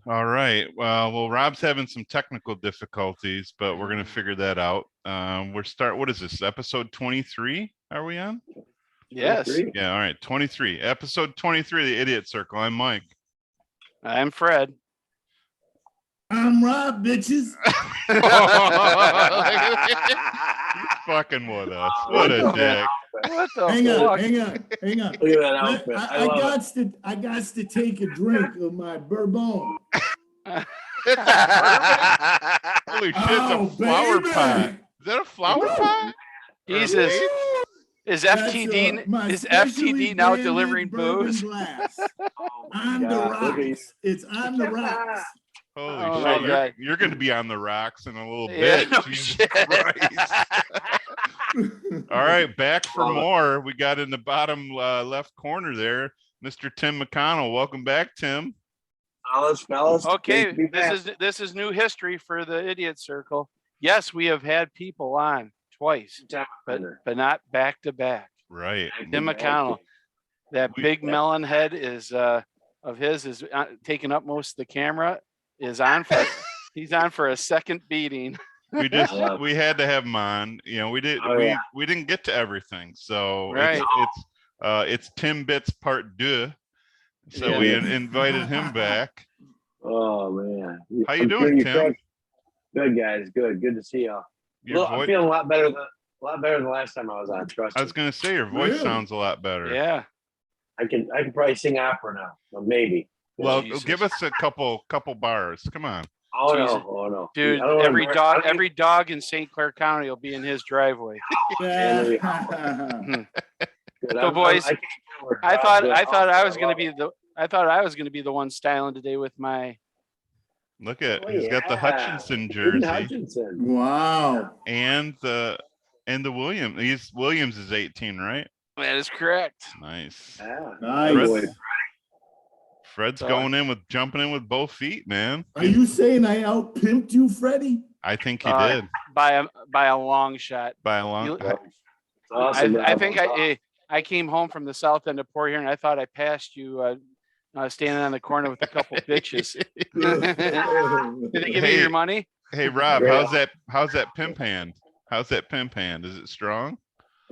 All right. Well, Rob's having some technical difficulties, but we're gonna figure that out. What is this? Episode 23? Are we on? Yes. 23. Yeah, all right. 23. Episode 23 of the Idiot Circle. I'm Mike. I'm Fred. I'm Rob, bitches. He's fucking with us. What a dick. What the Hang fuck? on. Look at that outfit. I love it. I got to take a drink of my bourbon. Holy shit, Oh, it's a flower baby. pot. Is that a flower pot? Jesus. Is That's, FTD my is specially FTD now branded delivering bourbon booze? glass. Oh, On the God, look at you. rocks. It's on the rocks. Holy Oh, shit, my God. you're going to be on the rocks in a little Yeah, bit. no Jesus shit. Christ. All right, back for more. We got in the bottom left corner there, Mr. Tim McConnell. Welcome back, Tim. Fellas. Okay, Great to be back. this is new history for the Idiot Circle. Yes, we have had people on twice, but not back to back. Right. Tim McConnell, that big melon head is taking up most of the camera. He's on for a second beating. We had to have him on. You know, we didn't get to everything. So Right. it's Tim Bits Part 2. So Yeah. we invited him back. Oh man. How you doing, Tim? Good guys. Good to see y'all. I'm feeling a lot better than last time I was on. Trust I me. was gonna say your voice Really? sounds a lot better. Yeah. I can probably sing opera now. Well, maybe. Well, Jesus. give us a couple bars. Come on. Oh Jesus. no. Dude, I don't wanna every embarrass- every dog in St. Clair County will be in his driveway. Good, So, boys, can't go where I Rob's thought at. I was Oh, gonna be the one styling today with my Look at Oh, he's got the yeah. Hutchinson Aiden jersey Hutchinson. Wow. and the Williams. Williams is 18, right? that is correct. Nice. Yeah. Nice. Boy. Fred's So- jumping in with both feet, man. Are you saying I out pimped you, Freddie? I think he Uh, did By a long shot. by a long. You- It's awesome. I think I came home from the south end of Port Huron. I thought I passed you standing on the corner with a couple bitches. Did they give you your money? Hey Rob, Yeah. how's that pimp hand? How's that pimp hand? Is it strong?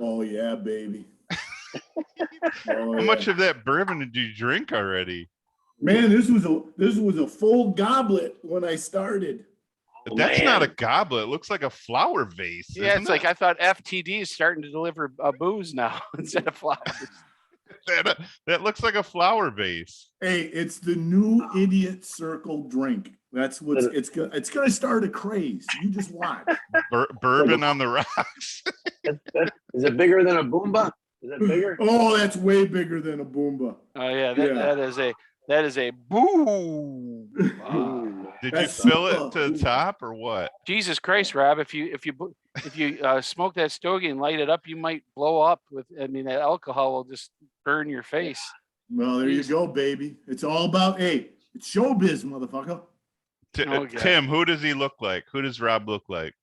Oh yeah, baby. Oh, How yeah. much of that bourbon did you drink already? Man, this was a full goblet when I started. That's man. not a goblet. It looks like a flower vase. Yeah, isn't it's like it? I thought FTD is starting to deliver booze now instead of flowers. that looks like a flower vase. Hey, it's the new Idiot Circle drink. That's what's it's gonna start a craze. You just watch. Bourbon on the rocks. Is it bigger than a Boomba? Is it bigger? Oh, that's way bigger than a Boomba. Oh yeah, Yeah. that is a boom. Ooh. Did That's you fill it super. to the top or what? Jesus Christ, Rob! If you smoke that stogie and light it up, you might blow up with. I mean, that alcohol will just burn your face. Well, there you Jeez. go, baby. It's all about it's showbiz, motherfucker. Oh, God. Tim, who does he look like? Who does Rob look like?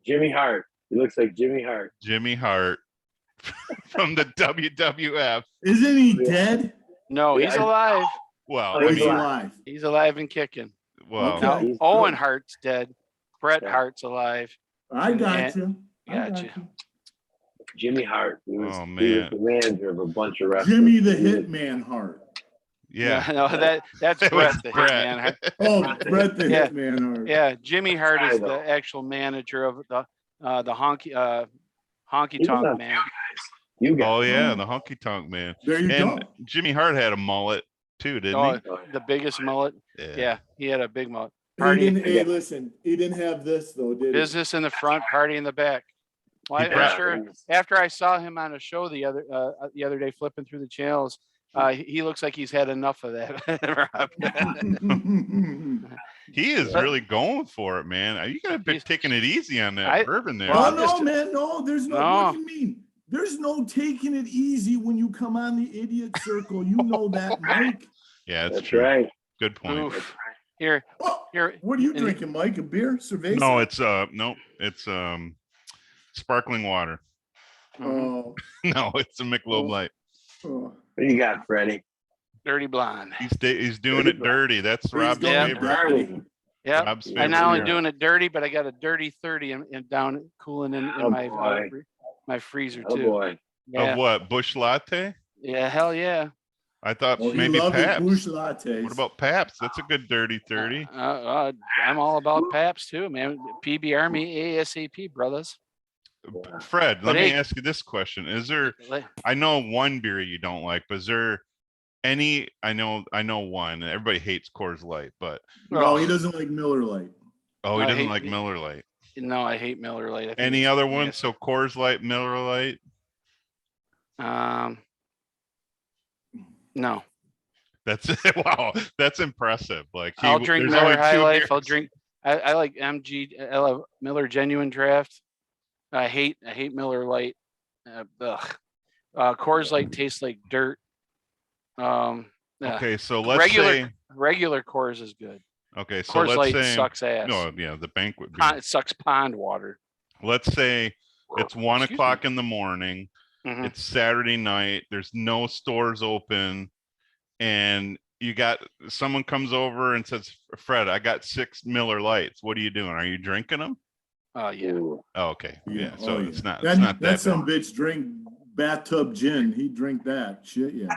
Jimmy Hart. He looks like Jimmy Hart. Jimmy Hart from the WWF. Isn't he dead? No, Yeah, he's alive. Well, Oh, Oh, I he's mean, alive. He's alive and kicking. well, Okay. Now, he's Owen good. Hart's dead. Bret Yeah. Hart's alive. I got Yeah. you. I Gotcha. got you. Jimmy Hart. He was, Oh, he was man. the manager of a bunch of wrestlers. Jimmy the Hitman Hart. yeah. No, that's That Bret was the Bret. Hitman. Oh, Bret the Yeah. Hitman Hart. Yeah, Jimmy Hart is Guy, though. the actual manager of the honky He was tonk on man. You got Oh yeah, the honky tonk man. There you And go. Jimmy Hart had a mullet too, didn't Oh, he? the biggest mullet. Yeah, he had a big mullet. He Party, didn't, hey, listen, he didn't have this though, did he? business in the front, party in the back. Well, He I'm brought- sure after I saw him on a show the other day, flipping through the channels, he looks like he's had enough of that. He is really going for it, man. You gotta be He's- taking it easy on that I- bourbon there. Well, Oh I'm no, just- man, no. There's no. No. What do you mean? There's no taking it easy when you come on the Idiot Circle. You know that, Mike. Yeah, that's That's true. right. Good point. Oof. Here, Oh, here. what are you and- drinking, Mike? A beer? Cerveza? No, it's sparkling water. Mhm. Oh, No, it's a Michelob Light. oh. What do you got, Freddie? Dirty blonde. He's doing it dirty. That's Rob's going favorite. Dirty. Yep. Rob's I'm favorite. not only beer. doing it dirty, but I got a dirty 30 and down cooling in Oh, my boy. my freezer Oh too. boy. Yeah. Of what? Bush latte? Yeah, hell yeah. I thought Well, he maybe loved his Pabst. Bush lattes. What about Pabst? That's a good dirty 30. I'm all about Paps too, man. PB Army ASAP, brothers. Fred, But let me hey- ask you this question. Is there, I know one beer you don't like, but is there any, I know one, everybody hates Coors Light, but No, he doesn't like Miller Lite. oh, he I doesn't hate like it. Miller Lite. No, I hate Miller Lite. I think Any it's other one? nasty. So Coors Light, Miller Lite? No. That's wow, that's impressive. Like I'll drink there's Miller only High two Life. I'll beers. drink. I like MG. I love Miller Genuine Draft. I hate Miller Lite. Coors Light tastes like dirt. Okay, so let's regular say regular Coors is good. okay, so Coors let's Light say sucks ass. no, yeah, the banquet beer. It sucks pond water. Let's say it's 1 Excuse o'clock in the morning. Mhm. It's Saturday night. There's no stores open, and you got someone comes over and says, "Fred, I got 6 Miller Lights. What are you doing? Are you drinking them?" Oh yeah. Ooh. Oh, okay, yeah. So Oh, it's not. That, It's not that. that's some bitch drink bathtub gin. He'd drink that shit. Yeah.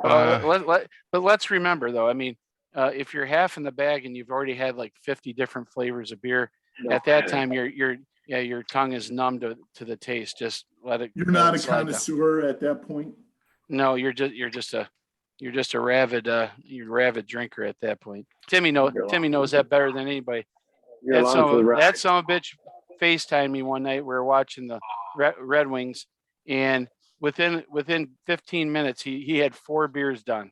But let's remember though. I mean, if you're half in the bag and you've already had like 50 different flavors of beer, at that time your tongue is numb to the taste. Just let it. You're let not it a slide down. connoisseur at that point. No, you're just a ravid drinker at that point. Timmy knows that better than anybody. You're along for the ride. That son of a bitch FaceTimed me one night. We were watching the Red Wings, and within 15 minutes, he had 4 beers done.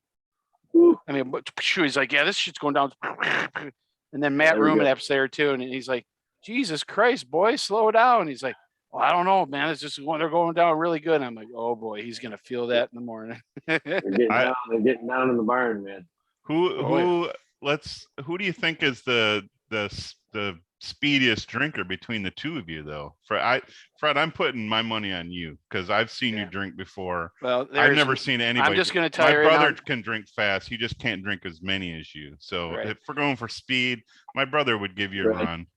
Woo. I mean, he's like, yeah, this shit's going down. And then Matt There we go. Rumenap's there too, and he's like, Jesus Christ, boy, slow down. He's like, well, I don't know, man. It's just they're going down really good. And I'm like, oh boy, he's gonna feel that in the morning. They're getting down in the barn, man. Who do you think is the speediest drinker between the two of you though? Fred, I'm putting my money on you because I've seen you drink before. Well, I've never seen anybody. I'm just gonna tell my you right brother now, can drink fast. He just can't drink as many as you. So Right. if we're going for speed, my brother would give you a Right. run.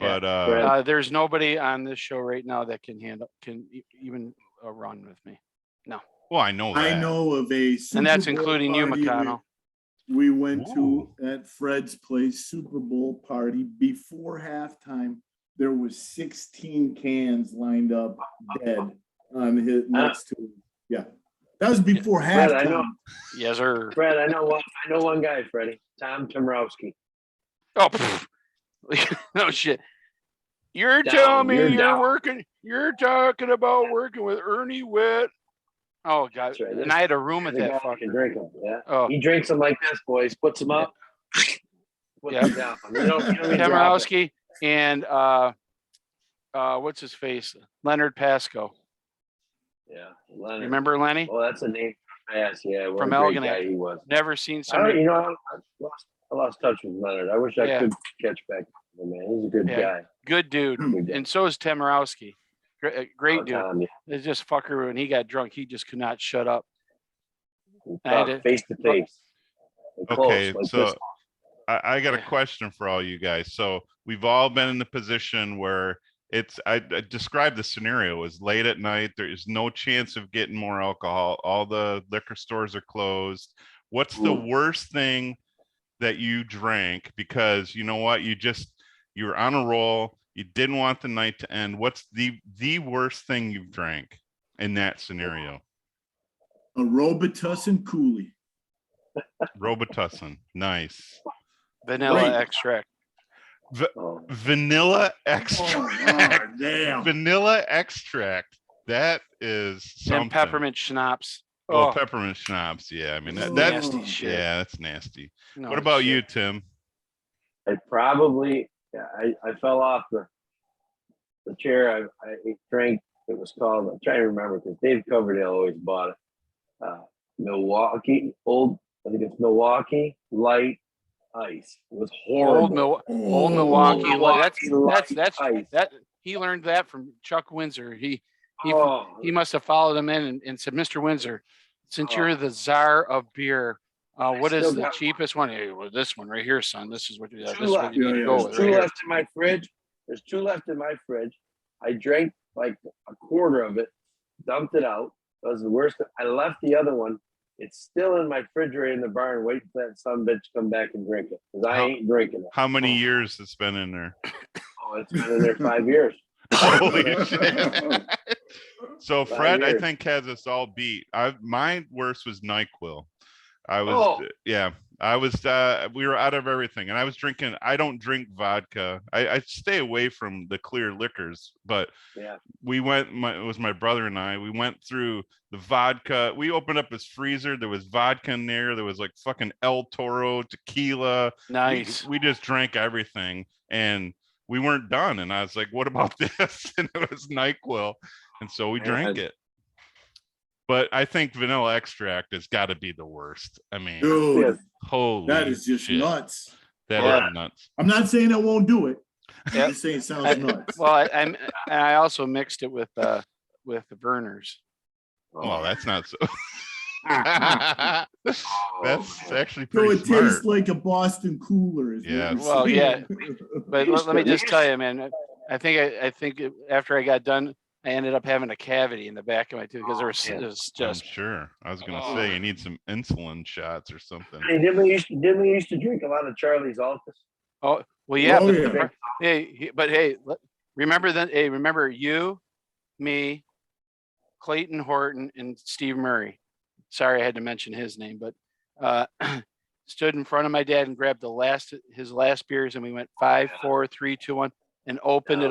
Yeah. But there's nobody on this show right now that can even run with me. well, I know that. I know of a Super And that's Bowl including you, party McConnell. We went Ooh. to at Fred's place Super Bowl party. Before halftime, there was 16 cans lined up dead on his next to him. Yeah. That was before Fred, halftime. I know. Yes, sir. Fred, I know one guy, Freddie. Tom Tomrowski. Oh, no shit. You're Down, telling me you're you're down. working. You're talking about working with Ernie Witt. Oh God! That's right. And I had a room with The guy that that can fucker. drink them. Yeah. Oh, He drinks them like this, boys. Puts them up. Puts Yeah. them down. You don't even drop it. Kamarowski and what's his face? Leonard Pasco. Yeah. Leonard. Remember Lenny? Oh, that's a name. Yes, yeah. What From a great Algonac. guy he was. Never seen I somebody. lost touch with Leonard. I wish I Yeah. could catch back with him, man. He's a good Yeah. guy. Good dude. Good guy. And so is Tamarowski. Great Oh, dude. Tom, yeah. It's just fucker when he got drunk, he just could not shut up. I had to- Face to face. Okay, Close, like so this. I got a Yeah. question for all you guys. So we've all been in the position where I described the scenario as late at night. There is no chance of getting more alcohol. All the liquor stores are closed. What's the Ooh. worst thing that you drank? Because you know what, you were on a roll. You didn't want the night to end. What's the worst thing you've drank in that scenario? A Robitussin Cooley. Robitussin, nice. Vanilla Great. extract. Oh, Vanilla extract. Oh, damn. Vanilla extract. That is something. And peppermint schnapps. Oh, Oh, peppermint schnapps. Yeah, I mean Oh. that's nasty shit. yeah, that's nasty. No What about shit. you, Tim? I probably, I fell off the chair. I drank. It was called. I'm trying to remember because Dave Coverdale always bought it. Milwaukee I think it's Milwaukee Light Ice. It was horrible. Old Milwaukee. Milwaukee Light That's Ice. that he learned that from Chuck Winzer. He Oh, must have followed him in and said, Mr. Windsor, since Oh. you're the czar of beer, what is still the got- cheapest one? Hey, well, this one right here, son. This is what you, Two this is what left. you need to Yeah, go yeah. with There's right two here. left in my fridge. There's two left in my fridge. I drank like a quarter of it, dumped it out. That was the worst. I left the other one. It's still in my refrigerator in the barn, waiting for that son bitch to come back and drink it. Because I How- ain't drinking it. How many years it's been in there? Oh, it's been in there 5 years. Holy shit. So 5 Fred, I years. think has us all beat. My worst was NyQuil. I was, Oh. yeah, we were out of everything and I was drinking, I don't drink vodka. I stay away from the clear liquors, but Yeah. we went, it was my brother and I, we went through the vodka. We opened up his freezer. There was vodka in there. There was like fucking El Toro, tequila. Nice. We just drank everything and we weren't done. And I was like, what about this? And it was NyQuil. And so we drank it. But I think vanilla extract has got to be the worst. I mean, Dude, holy that is just shit. nuts. That Yeah. is nuts. I'm not saying I won't do it. Yep. I'm just saying it sounds nuts. Well, I also mixed it with the burners. Well, that's not so. Oh, That's man. actually So pretty it smart. tastes like a Boston cooler. Is what Yes. you're Well, saying. yeah. But let me just tell you, man. I think after I got done, I ended up having a cavity in the back of my tooth because man. it was I'm just sure. I was gonna Oh. say you need some insulin shots or something. Hey, didn't we used to drink a lot of Charlie's Altus? well, yeah. Oh, But yeah. hey, remember that? Hey, remember you, me, Clayton Horton, and Steve Murray. Sorry, I had to mention his name, but stood in front of my dad and grabbed his last beers, and we went 5, 4, 3, 2, 1, and opened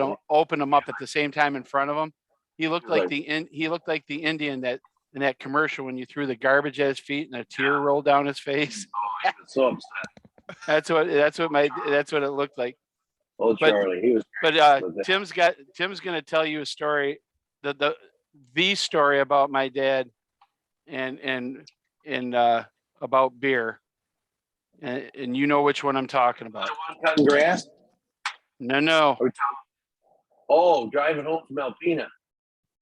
them up at the same time in front of him. He looked like he looked like the Indian that in that commercial when you threw the garbage at his feet and a tear rolled down his face. Oh, he was so upset. That's what it looked like. Old But- Charlie, he was. But with it. Tim's going to tell you a story, the story about my dad and about beer, and you know which one I'm talking about. The one cutting grass. No, Oh, driving home from Alpena.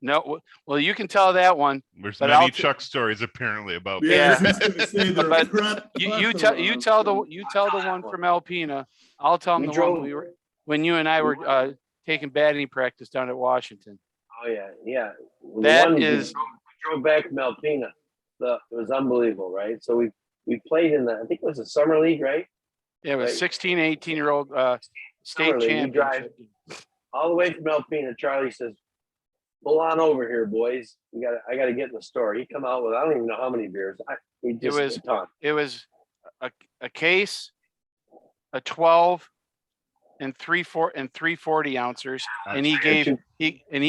no. Well, you can tell that one. There's But many I'll Chuck stories apparently about Yeah, Yeah. I was gonna say they're But plethora You tell of the one from Alpena. I'll tell him We the drove- one when you and I were taking batting practice down at Washington. Oh yeah, yeah. Well, That we is- drove back from Alpena. It was unbelievable, right? So we played in I think it was a summer league, right? Yeah, it was Right. 16, 18-year-old state Summer league, we drive- championship. All the way from Alpena. Charlie says, "Pull on over here, boys. I got to get in the store." He come out with I don't even know how many beers. He just was- a ton. It was a case, a 12, and 340 ounces, and he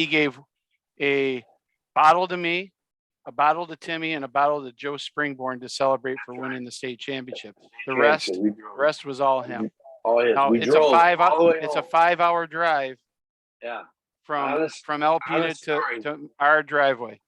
gave a bottle to me, a bottle to Timmy, and a bottle to Joe Springborn to celebrate for winning the state championship. The rest was all him. All his. Now, We it's drove a 5 all the way hour, it's a home. 5-hour drive Yeah. from Honest Alpena story. to our driveway.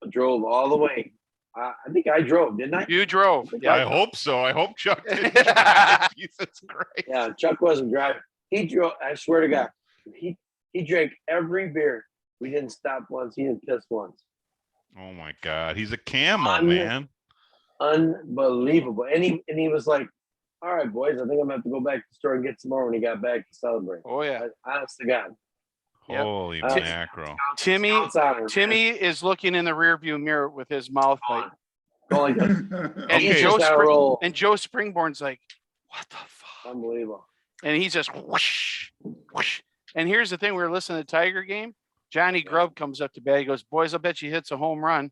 I drove all the way. I think I drove, didn't I? You drove. I Yeah. hope so. I hope Chuck didn't drive. Jesus Christ. Yeah, Chuck wasn't driving. He drove. I swear to God, he drank every beer. We didn't stop once. He didn't piss once. Oh my God. He's a camel, Un- man. Unbelievable. And he was like, "All right, boys, I think I'm gonna have to go back to the store and get some more when he got back to celebrate." Oh yeah. Honest to God. Yep. Holy Uh, mackerel. Timmy Scouts honor, man. Timmy is looking in the rearview mirror with his mouth tight. Going to- And he's Okay. just on a roll. Joe Springborn's like, what the fuck? Unbelievable. And he's just whoosh, whoosh. And here's the thing: we were listening to the Tiger game. Johnny Grubb comes up to bat. He goes, "Boys, I bet you hits a home run."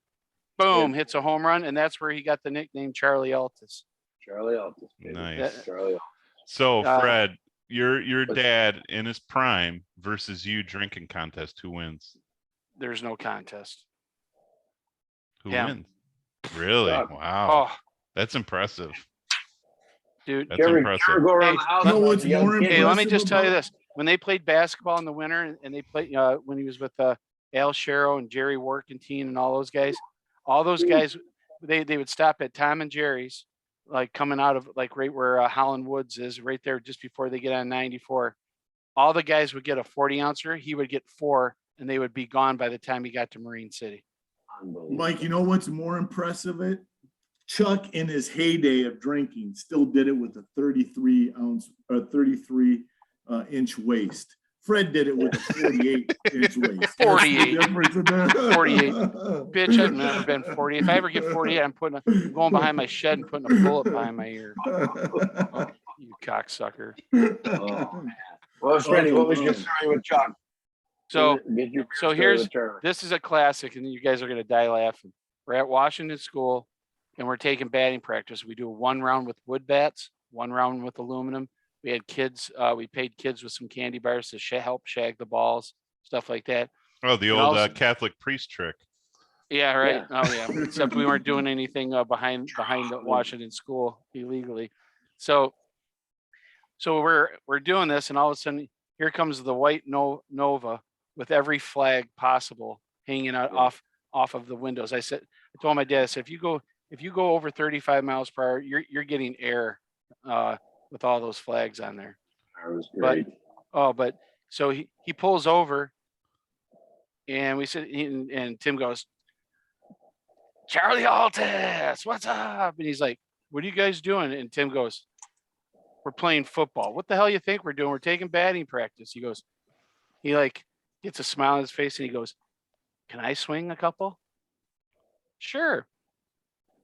Boom, hits a home run, and that's where he got the nickname Charlie Altus. Charlie Altus. baby. Nice. Charlie Altus. So Uh, Fred, your but- dad in his prime versus you drinking contest, who wins? There's no contest. Who Yeah. wins? Really? Chuck. Wow. Oh, That's impressive. dude. That's Did you ever impressive. go around Hey, the house? you know as a what's young more kid? Hey, let me impressive just tell you about- this: when they played basketball in the winter, and they played when he was with Al Sharrow and Jerry Workentine and all those guys, they would stop at Tom and Jerry's, like coming out of like right where Holland Woods is, right there just before they get on 94. All the guys would get a 40 ouncer. He would get 4, and they would be gone by the time he got to Marine City. Unbelievable. Mike, you know what's more impressive? Chuck in his heyday of drinking still did it with a 33 inch waist. Fred did it with a 48 inch waist. 48. That's the difference in there. 48. Bitch, I've never been 40. If I ever get 48, I'm going behind my shed and putting a bullet behind my ear. Oh, you cocksucker. Oh, man. Well, Freddie, what was your story with Chuck? So Get your so story here's- with Charlie. this is a classic, and you guys are gonna die laughing. We're at Washington School, and we're taking batting practice. We do 1 round with wood bats, 1 round with aluminum. We had kids. We paid kids with some candy bars to help shag the balls, stuff like that. Oh, the And old also- Catholic priest trick. Yeah, right. Yeah. Oh, yeah. Except we weren't doing anything behind the Washington School illegally. So we're doing this, and all of a sudden, here comes the white Nova with every flag possible hanging out Yeah. off of the windows. I told my dad, I said, if you go over 35 miles per hour, you're getting air with all those flags on there. That was But- great. But so he pulls over, and we said, and Tim goes, Charlie Altus, what's up? And he's like, what are you guys doing? And Tim goes, we're playing football. What the hell you think we're doing? We're taking batting practice. He like gets a smile on his face, and he goes, can I swing a couple? Sure.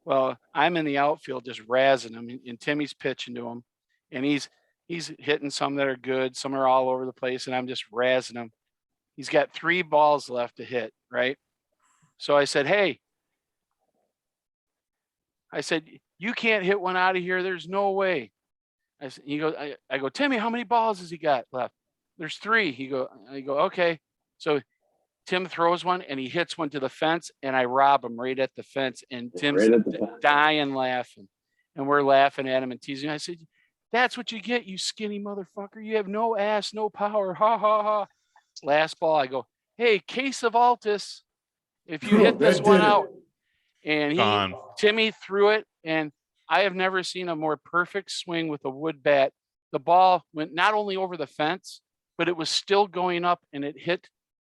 Well, I'm in the outfield just razzing him, and Timmy's pitching to him, and he's hitting some that are good, some are all over the place, and I'm just razzing him. He's got 3 balls left to hit, right? So I said, hey, you can't hit one out of here. There's no way. I go, Timmy, how many balls has he got left? There's 3. I go, okay. So Tim throws one, and he hits one to the fence, and I rob him right at the fence, and Tim's Right at the fence. dying laughing, and we're laughing at him and teasing him. I said, that's what you get, you skinny motherfucker. You have no ass, no power. Ha ha ha. Last ball, I go, hey, case of Altus, if you hit this one out. And Gone. Timmy threw it, and I have never seen a more perfect swing with a wood bat. The ball went not only over the fence, but it was still going up, and it hit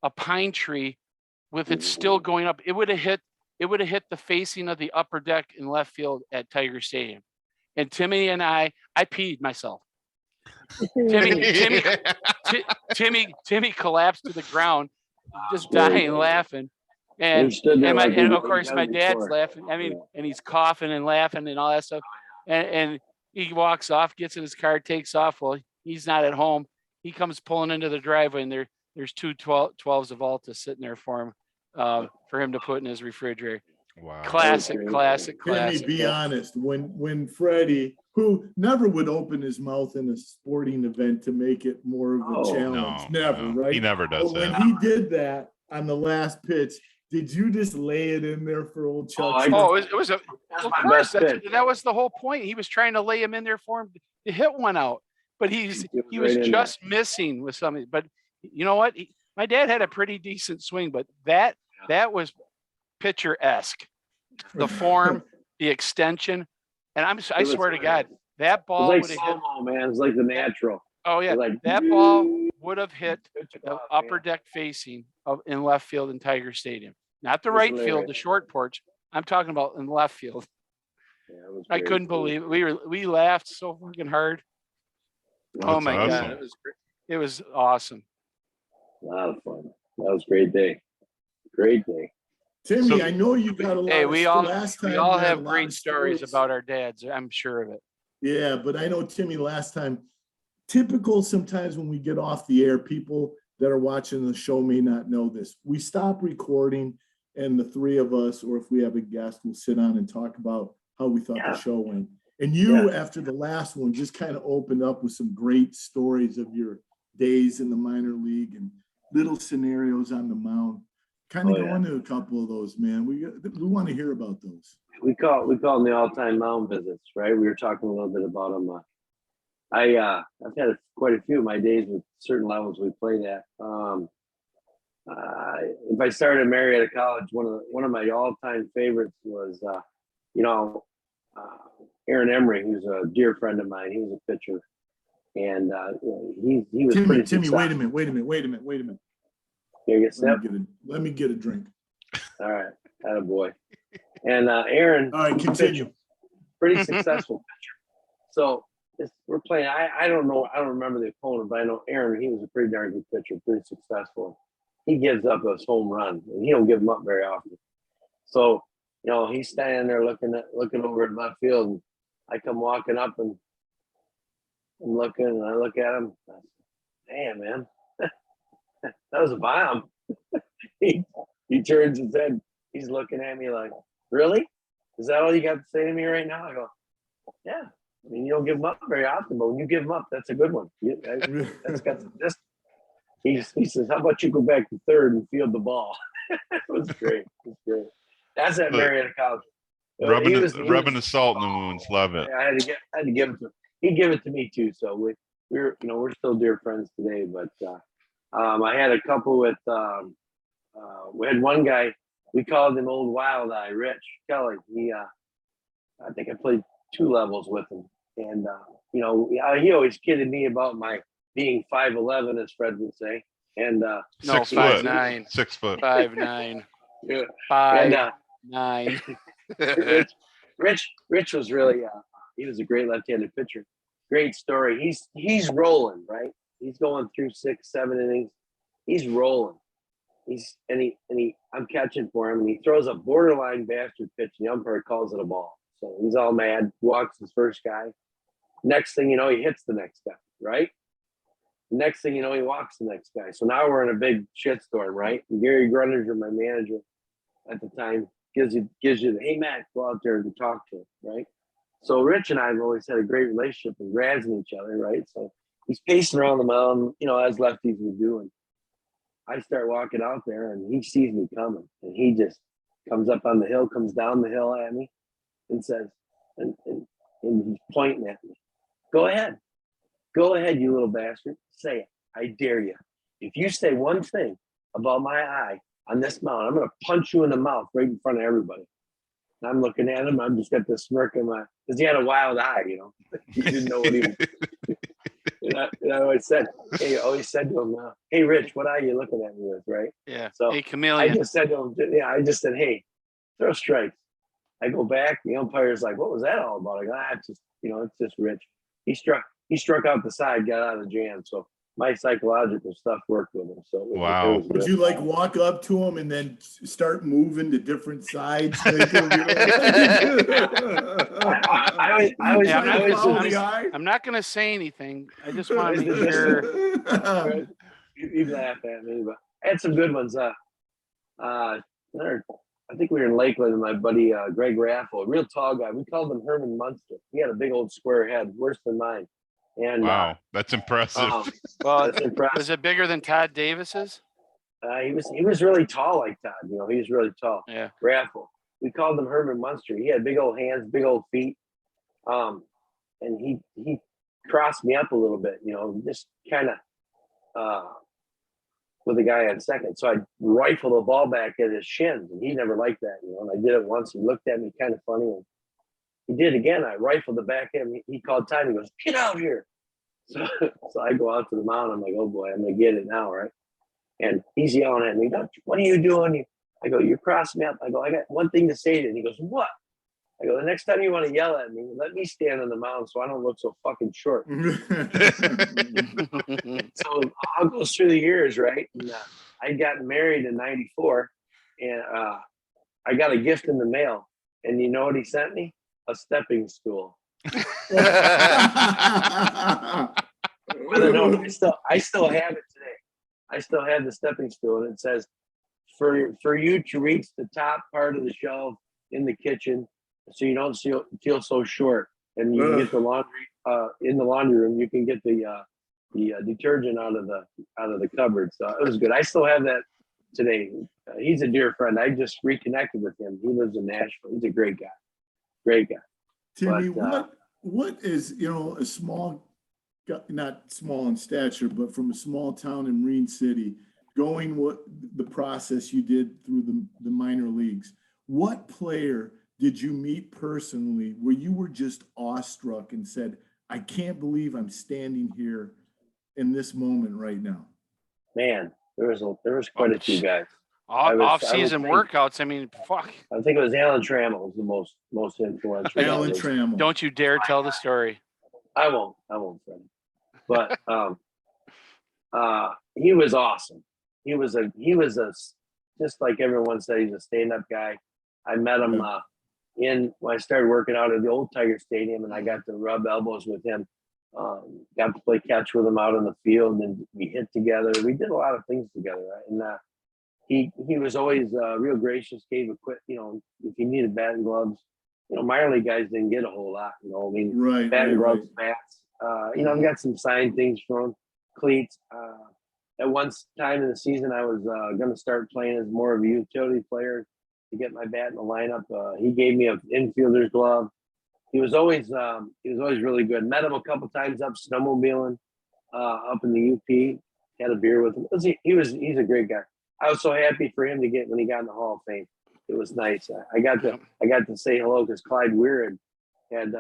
a pine tree with it still going up. It would have hit the facing of the upper deck in left field at Tiger Stadium. And Timmy and I peed myself. Timmy collapsed to the ground, just dying laughing. And of course my dad's laughing. I mean, and he's coughing and laughing and all that stuff. And he walks off, gets in his car, takes off. Well, he's not at home. He comes pulling into the driveway, and there's 2 12s of Alta sitting there for him to put in his refrigerator. Wow. Classic. Timmy, be honest. When Freddie, who never would open his mouth in a sporting event to make it more of a Oh, challenge, never, no, right? He never does But when that. he did that on the last pitch, did you just lay it in there for old Chuck? It was of course that was the whole point. He was trying to lay him in there for him to hit one out, but he was just missing with something. But you know what? My dad had a pretty decent swing, but that was pitcher-esque. The form, the extension, and I swear to God, that ball It would was have like hit. slow-mo, man. It was like the natural. Oh yeah, like, that ball would have hit the job, upper man. deck facing in left field in Tiger Stadium, not the It was right field, hilarious. the short porch. I'm talking about in left field. Yeah, it was I great. couldn't believe it. We laughed so fucking hard. Oh That's my God, awesome. it was awesome. A lot of fun. That was a great day. Great day. Timmy, So- I know you got a lot. Hey, we all last time we you all had a have lot great of stories about our dads. I'm sure of it. Yeah, but I know Timmy last time, typical sometimes when we get off the air, people that are watching the show may not know this. We stop recording and the 3 of us, or if we have a guest, we'll sit on and talk about how we thought the show went. And you, after the last one, just kind of opened up with some great stories of your days in the minor league and little scenarios on the mound. Kind of go into a couple of those, man. We want to hear about those. We call them the all-time mound visits, right? We were talking a little bit about them. I've had quite a few of my days with certain levels we played at. If I started at Marietta College, one of my all-time favorites was, Aaron Emery, who's a dear friend of mine. He was a pitcher, and he was pretty Timmy, successful. wait a minute. You get a sip? Let me get a drink. All right. Attaboy. And Aaron, All right, continue. pretty successful pitcher. So we're playing. I don't know. I don't remember the opponent, but I know Aaron. He was a pretty darn good pitcher, pretty successful. He gives up those home runs, and he don't give them up very often. So he's standing there looking over at left field, and I come walking up and I'm looking, and I look at him. I say, damn, man, that was a bomb. he turns his head. He's looking at me like, really? Is that all you got to say to me right now? I go, yeah. I mean, you don't give them up very often, but when you give them up, that's a good one. That's got this. He says, how about you go back to third and field the ball? It was great. It was great. That's at Marietta College. Rubbing the salt in the wounds. Love it. I had to give it to him. He gave it to me too. So we're still dear friends today. But I had a couple with we had one guy, we called him Old Wild Eye, Rich Kelly. I think I played 2 levels with him. And he always kidded me about my being 5'11", as Fred would say. And No, 6 foot. 5'9". 6 foot. 5'9". Yeah. 5'9". Rich was really he was a great left-handed pitcher. Great story. He's rolling, right? He's going through 6, 7 innings. He's rolling. I'm catching for him, and he throws a borderline bastard pitch, and the umpire calls it a ball. So he's all mad, walks his first guy. Next thing you know, he hits the next guy, right? Next thing you know, he walks the next guy. So now we're in a big shitstorm, right? And Gary Gruninger, my manager at the time, gives you the, hey, Matt, go out there and talk to him, right? So Rich and I have always had a great relationship and razzing each other, right? So he's pacing around the mound, as lefties would do. And I start walking out there, and he sees me coming. And he just comes up on the hill, comes down the hill at me and says, and he's pointing at me, go ahead, you little bastard. Say it. I dare you. If you say one thing about my eye on this mound, I'm going to punch you in the mouth right in front of everybody. And I'm looking at him. I'm just got this smirk in my, because he had a wild eye, He didn't know what he was. And I always said to him, hey, Rich, what eye are you looking at me with, right? Yeah. So hey, chameleon. I just said to him, hey, throw strikes. I go back. The umpire's like, what was that all about? I go, it's just, it's just Rich. He struck out the side, got out of the jam. So my psychological stuff worked with him. So Wow. Would you walk up to him and then start moving to different sides? I'm not going to say anything. I just want to make sure. He'd laugh at me, but I had some good ones. I think we were in Lakeland, and my buddy Greg Raffle, a real tall guy. We called him Herman Munster. He had a big old square head, worse than mine. And wow, that's impressive. That's impressive. Was it bigger than Todd Davis's? He was really tall like Todd. He was really tall. Yeah. Raffle. We called him Herman Munster. He had big old hands, big old feet. And he crossed me up a little bit, just kind of with the guy on second. So I rifled the ball back at his shins, and he never liked that, and I did it once. He looked at me kind of funny, and he did again. I rifled the back at him. He called time. He goes, get out here. So I go out to the mound. I'm like, oh boy, I'm going to get it now, right? And he's yelling at me, what are you doing? I go, you're crossing me up. I go, I got one thing to say to you. And he goes, what? I go, the next time you want to yell at me, let me stand on the mound so I don't look so fucking short. So I'll go through the years, right? And I got married in '94, and I got a gift in the mail. And you know what he sent me? A stepping stool. No, I still have it today. I still have the stepping stool, and it says, for you to reach the top part of the shelf in the kitchen, so you don't feel so short, and you can get the laundry in the laundry room. You can get the detergent out of the cupboard. So it was good. I still have that today. He's a dear friend. I just reconnected with him. He lives in Nashville. He's a great guy. Great guy. Timmy, what is, a small, not small in stature, but from a small town in Marine City, going what the process you did through the minor leagues, what player did you meet personally where you were just awestruck and said, I can't believe I'm standing here in this moment right now? Man, there was quite a few guys. I was Off-season thinking- workouts. I mean, fuck. I think it was Alan Trammell was the most influential. Alan guy. Trammell. Don't you dare tell the story. I won't, Freddie. But he was awesome. He was a just like everyone said, he's a stand-up guy. I met him when I started working out at the old Tiger Stadium, and I got to rub elbows with him. Got to play catch with him out on the field, and we hit together. We did a lot of things together, right? And he was always real gracious. Gave if he needed bat and gloves. Minor league guys didn't get a whole lot. I mean, Right. bat and right, gloves, bats. I've got some signed things for him, cleats. At one time in the season, I was going to start playing as more of a utility player to get my bat in the lineup. He gave me an infielder's glove. He was always really good. Met him a couple times up snowmobiling up in the UP. Had a beer with him. He's a great guy. I was so happy for him to get when he got in the Hall of Fame. It was nice. I got to say hello because Clyde Weir had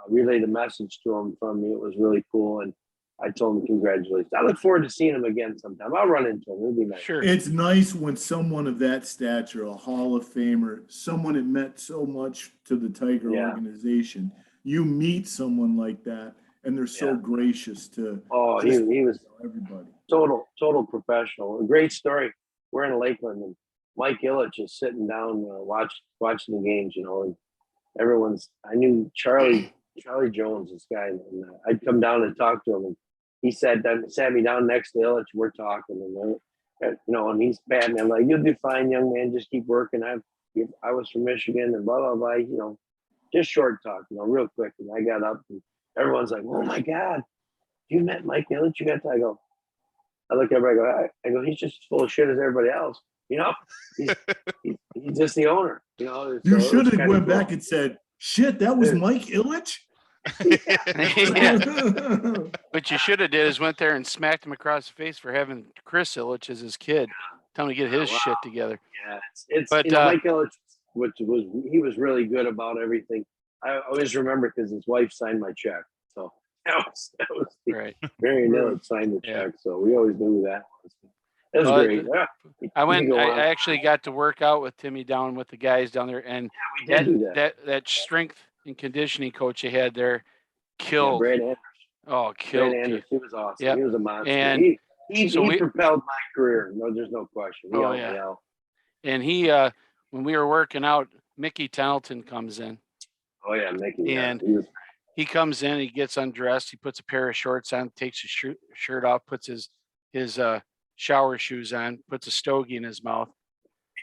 relayed a message to him from me. It was really cool, and I told him congratulations. I look forward to seeing him again sometime. I'll run into him. It'll be nice. Sure. It's nice when someone of that stature, a Hall of Famer, someone that meant so much to the Tiger organization, you meet someone like that, and they're so gracious to. Oh, he was everybody. Total professional. A great story. We're in Lakeland, and Mike Ilitch is sitting down watching the games, and I knew Charlie Jones, this guy, and I'd come down and talk to him, and he sat me down next to Ilitch. We're talking, and he's patting me. I'm like, "You'll do fine, young man. Just keep working." I was from Michigan, and blah blah blah. Just short talk, real quick. And I got up, and everyone's like, "Oh my God, you met Mike Ilitch? You got to?" I look at everybody. I go, "He's just as full of shit as everybody else." He's just the owner. You should have went back and said, "Shit, that was Mike Ilitch." What you should have did is went there and smacked him across the face for having Chris Ilitch as his kid. Tell him to get his shit together. Yeah, it's but Mike Ilitch, he was really good about everything. I always remember because his wife signed my check, so that was right. Marion Ilitch signed the check, so we always knew who that was. It was great. I actually got to work out with Timmy down with the guys down there, and that strength and conditioning coach you had there killed. Brad Anderson. Oh, killed. Brad Anderson. He was awesome. Yep. He was a monster. And he propelled my career. No, there's no question. And he when we were working out, Mickey Templeton comes in. Oh yeah, Mickey. And he comes in, he gets undressed, he puts a pair of shorts on, takes his shirt off, puts his shower shoes on, puts a stogie in his mouth.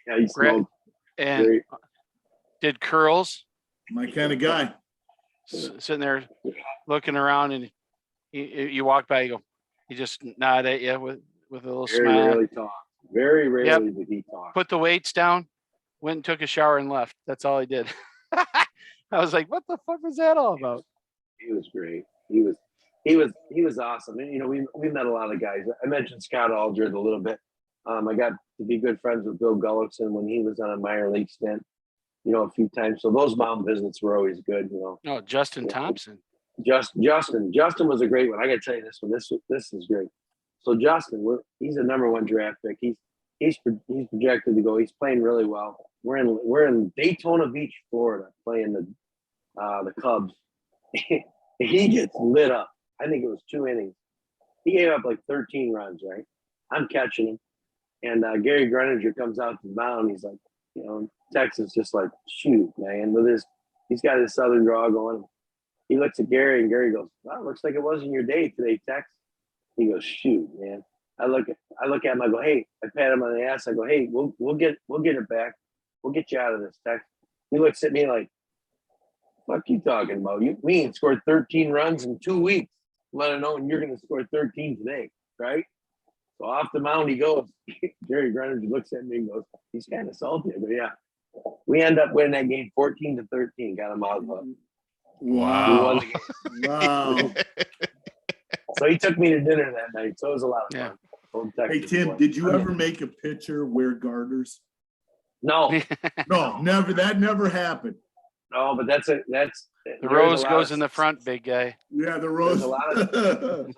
Yeah, he smoked. And Great. Did curls. My kind of guy. Sitting there looking around, and you walk by, he just nod at you with a little smile. Rarely talk. Very rarely did he talk. Put the weights down, went and took a shower and left. That's all he did. I was like, what the fuck was that all about? He was great. He was awesome. And we met a lot of guys. I mentioned Scott Aldred a little bit. I got to be good friends with Bill Gullickson when he was on a minor league stint, a few times. So those Mound visits were always good, Oh, Justin Thompson. Justin was a great one. I got to tell you this one. This is great. So Justin, he's a number 1 draft pick. He's projected to go. He's playing really well. We're in Daytona Beach, Florida, playing the Cubs. He gets lit up. I think it was 2 innings. He gave up like 13 runs, right? I'm catching him. And Gary Greninger comes out to the mound. He's like, Texas just like, shoot, man. He's got his Southern draw going. He looks at Gary, and Gary goes, "Well, looks like it wasn't your day today, Tex." He goes, "Shoot, man." I look at him. I go, "Hey," I pat him on the ass. I go, "Hey, we'll get it back. We'll get you out of this, Tex." He looks at me like, "Fuck you talking about? We ain't scored 13 runs in 2 weeks, let alone you're going to score 13 today, right?" So off the mound he goes. Jerry Greninger looks at me and goes, "He's kind of salty." I go, "Yeah." We end up winning that game 14-13. Got him out of the. Wow. Wow. So he took me to dinner that night. So it was a lot of fun. Hey, Tim, did you ever make a pitcher wear garters? No. No, never. That never happened. No, but that's the rose goes in the front, big guy. Yeah, the rose. There's a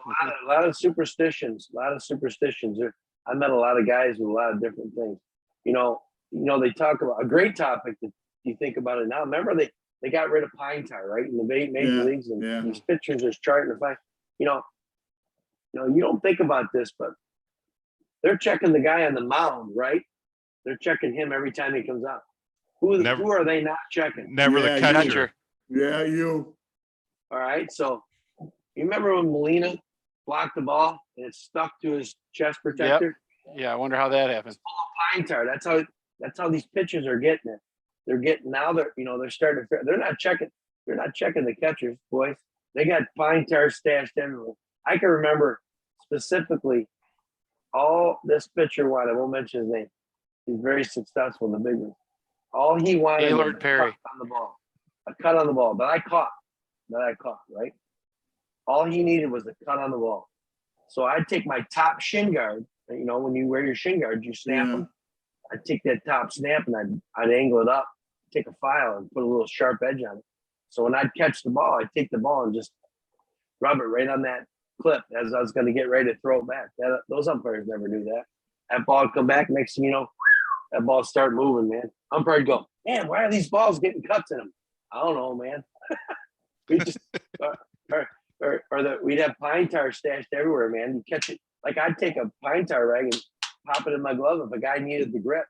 lot of superstitions. I met a lot of guys with a lot of different things. They talk about a great topic that you think about it now. Remember they got rid of pine tar, right? In the major leagues, and these pitchers are starting to find, you don't think about this, but they're checking the guy on the mound, right? They're checking him every time he comes out. Who are they not checking? Never the catcher. Yeah, you. All right. So you remember when Molina blocked the ball and it stuck to his chest protector? Yeah, I wonder how that happened. It's full of pine tar. That's how these pitchers are getting it. They're getting now. They're starting to. They're not checking. They're not checking the catchers, boys. They got pine tar stashed everywhere. I can remember specifically all this pitcher wanted. I won't mention his name. He's very successful in the big league. All he wanted Gaylord was Perry. a cut on the ball. A cut on the ball that I caught, right? All he needed was a cut on the ball. So I'd take my top shin guard. When you wear your shin guard, you snap them. I'd take that top snap and I'd angle it up, take a file and put a little sharp edge on it. So when I'd catch the ball, I'd take the ball and just rub it right on that clip as I was going to get ready to throw it back. Those umpires never do that. That ball would come back. Next thing you know, that ball start moving, man. Umpire would go, man, why are these balls getting cuts in them? I don't know, man. We just we'd have pine tar stashed everywhere, man. You catch it. Like I'd take a pine tar rag and pop it in my glove if a guy needed the grip,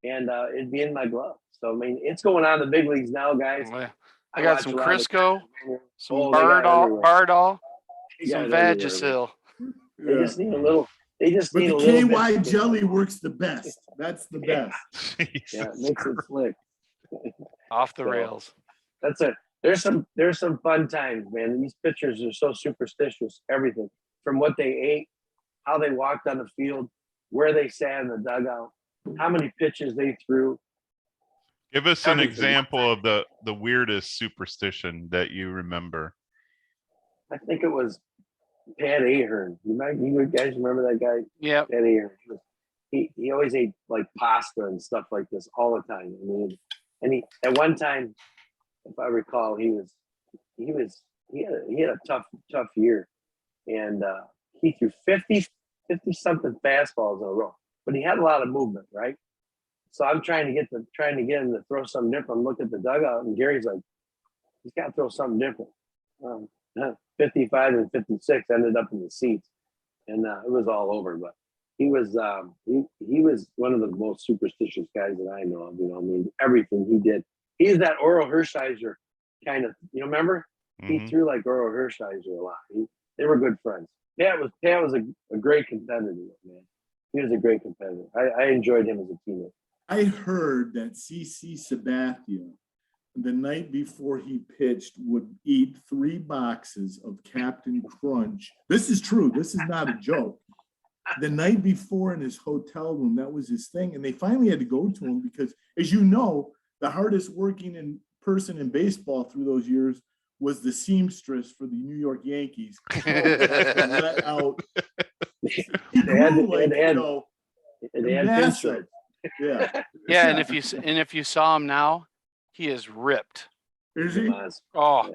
and it'd be in my glove. So I mean, it's going on in the big leagues now, guys. I got some Crisco, some Bardol, some Vagisil. They just need a little. But the KY jelly works the best. That's the best. Yeah, it makes it slick. Off the rails. That's it. There's some fun times, man. These pitchers are so superstitious. Everything from what they ate, how they walked on the field, where they sat in the dugout, how many pitches they threw. Give us an example of the weirdest superstition that you remember. I think it was Pat Ahern. You guys remember that guy? Yeah. Pat Ahern. He always ate like pasta and stuff like this all the time. I mean, and he at one time, if I recall, he had a tough year, and he threw 50 something fastballs in a row, but he had a lot of movement, right? So I'm trying to get him to throw something different. Look at the dugout, and Gary's like, he's got to throw something different. 55 and 56 ended up in the seats, and it was all over. But he was one of the most superstitious guys that I know of. I mean, everything he did. He's that Oral Hershiser kind of. Remember? He threw like Oral Hershiser a lot. They were good friends. Pat was a great competitor, man. He was a great competitor. I enjoyed him as a teammate. I heard that CC Sabathia, the night before he pitched, would eat 3 boxes of Captain Crunch. This is true. This is not a joke. The night before in his hotel room, that was his thing. And they finally had to go to him because, as you know, the hardest working person in baseball through those years was the seamstress for the New York Yankees. Let out. They had pinstripes. Yeah. Yeah, and if you saw him now, he is ripped. Is he? Oh,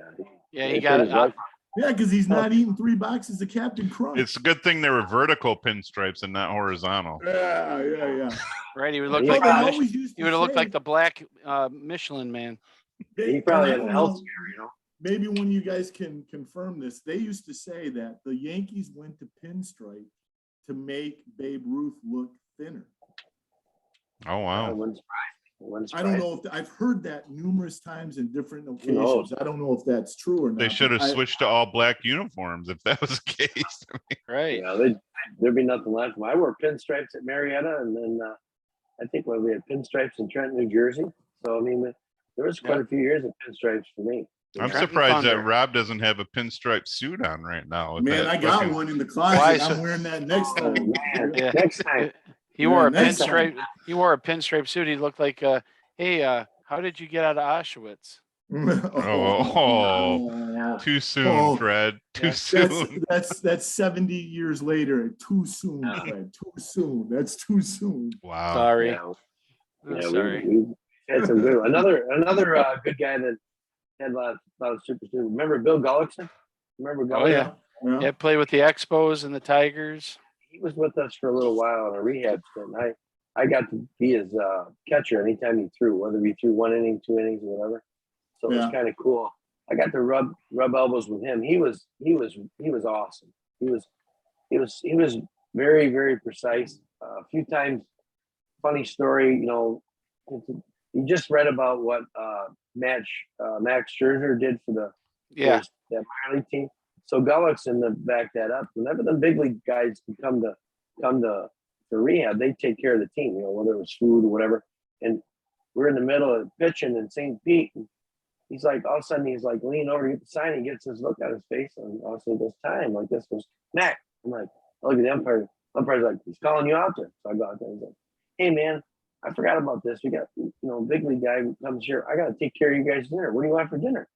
yeah, he got it. Yeah, because he's not eating 3 boxes of Captain Crunch. It's a good thing they were vertical pinstripes and not horizontal. Yeah. Right, he would look like he would have looked like the black Michelin man. He probably had a health scare, Maybe when you guys can confirm this, they used to say that the Yankees went to pinstripe to make Babe Ruth look thinner. Oh, wow. I don't know if I've heard that numerous times in different occasions. I don't know if that's true or not. They should have switched to all black uniforms if that was the case. Right. Yeah, there'd be nothing left. I wore pinstripes at Marietta, and then I think we had pinstripes in Trenton, New Jersey. So I mean, there was quite a few years of pinstripes for me. I'm surprised that Rob doesn't have a pinstripe suit on right now. Man, I got one in the closet. I'm wearing that next time. Yeah. Next time. He wore a pinstripe. He wore a pinstripe suit. He looked like, hey, how did you get out of Auschwitz? Too soon, Fred. Too soon. That's 70 years later. Too soon, Fred. Too soon. That's too soon. Wow. Sorry. Yeah, sorry. We had some good. Another good guy that had a lot of superstition. Remember Bill Gullickson? Remember Gullickson? Yeah, played with the Expos and the Tigers. He was with us for a little while on a rehab stint. I got to be his catcher anytime he threw, whether he threw 1 inning, 2 innings, or whatever. So it was Yeah. kind of cool. I got to rub elbows with him. He was awesome. He was very, very precise. A few times, funny story, you know, you just read about what Max Scherzer did for the Yeah. that minor league team. So Gullickson to back that up. Whenever the big league guys come to rehab, they take care of the team, you know, whether it was food or whatever. And we're in the middle of pitching in St. Pete. And he's like, all of a sudden, he's like leaning over to get the sign. He gets this look on his face, and all of a sudden, goes time. Like this goes, Mac. I'm like, I look at the umpire. Umpire's like, he's calling you out there. So I go out there and he's like, hey man, I forgot about this. We got, you know, big league guy who comes here. I got to take care of you guys' dinner. What do you want for dinner?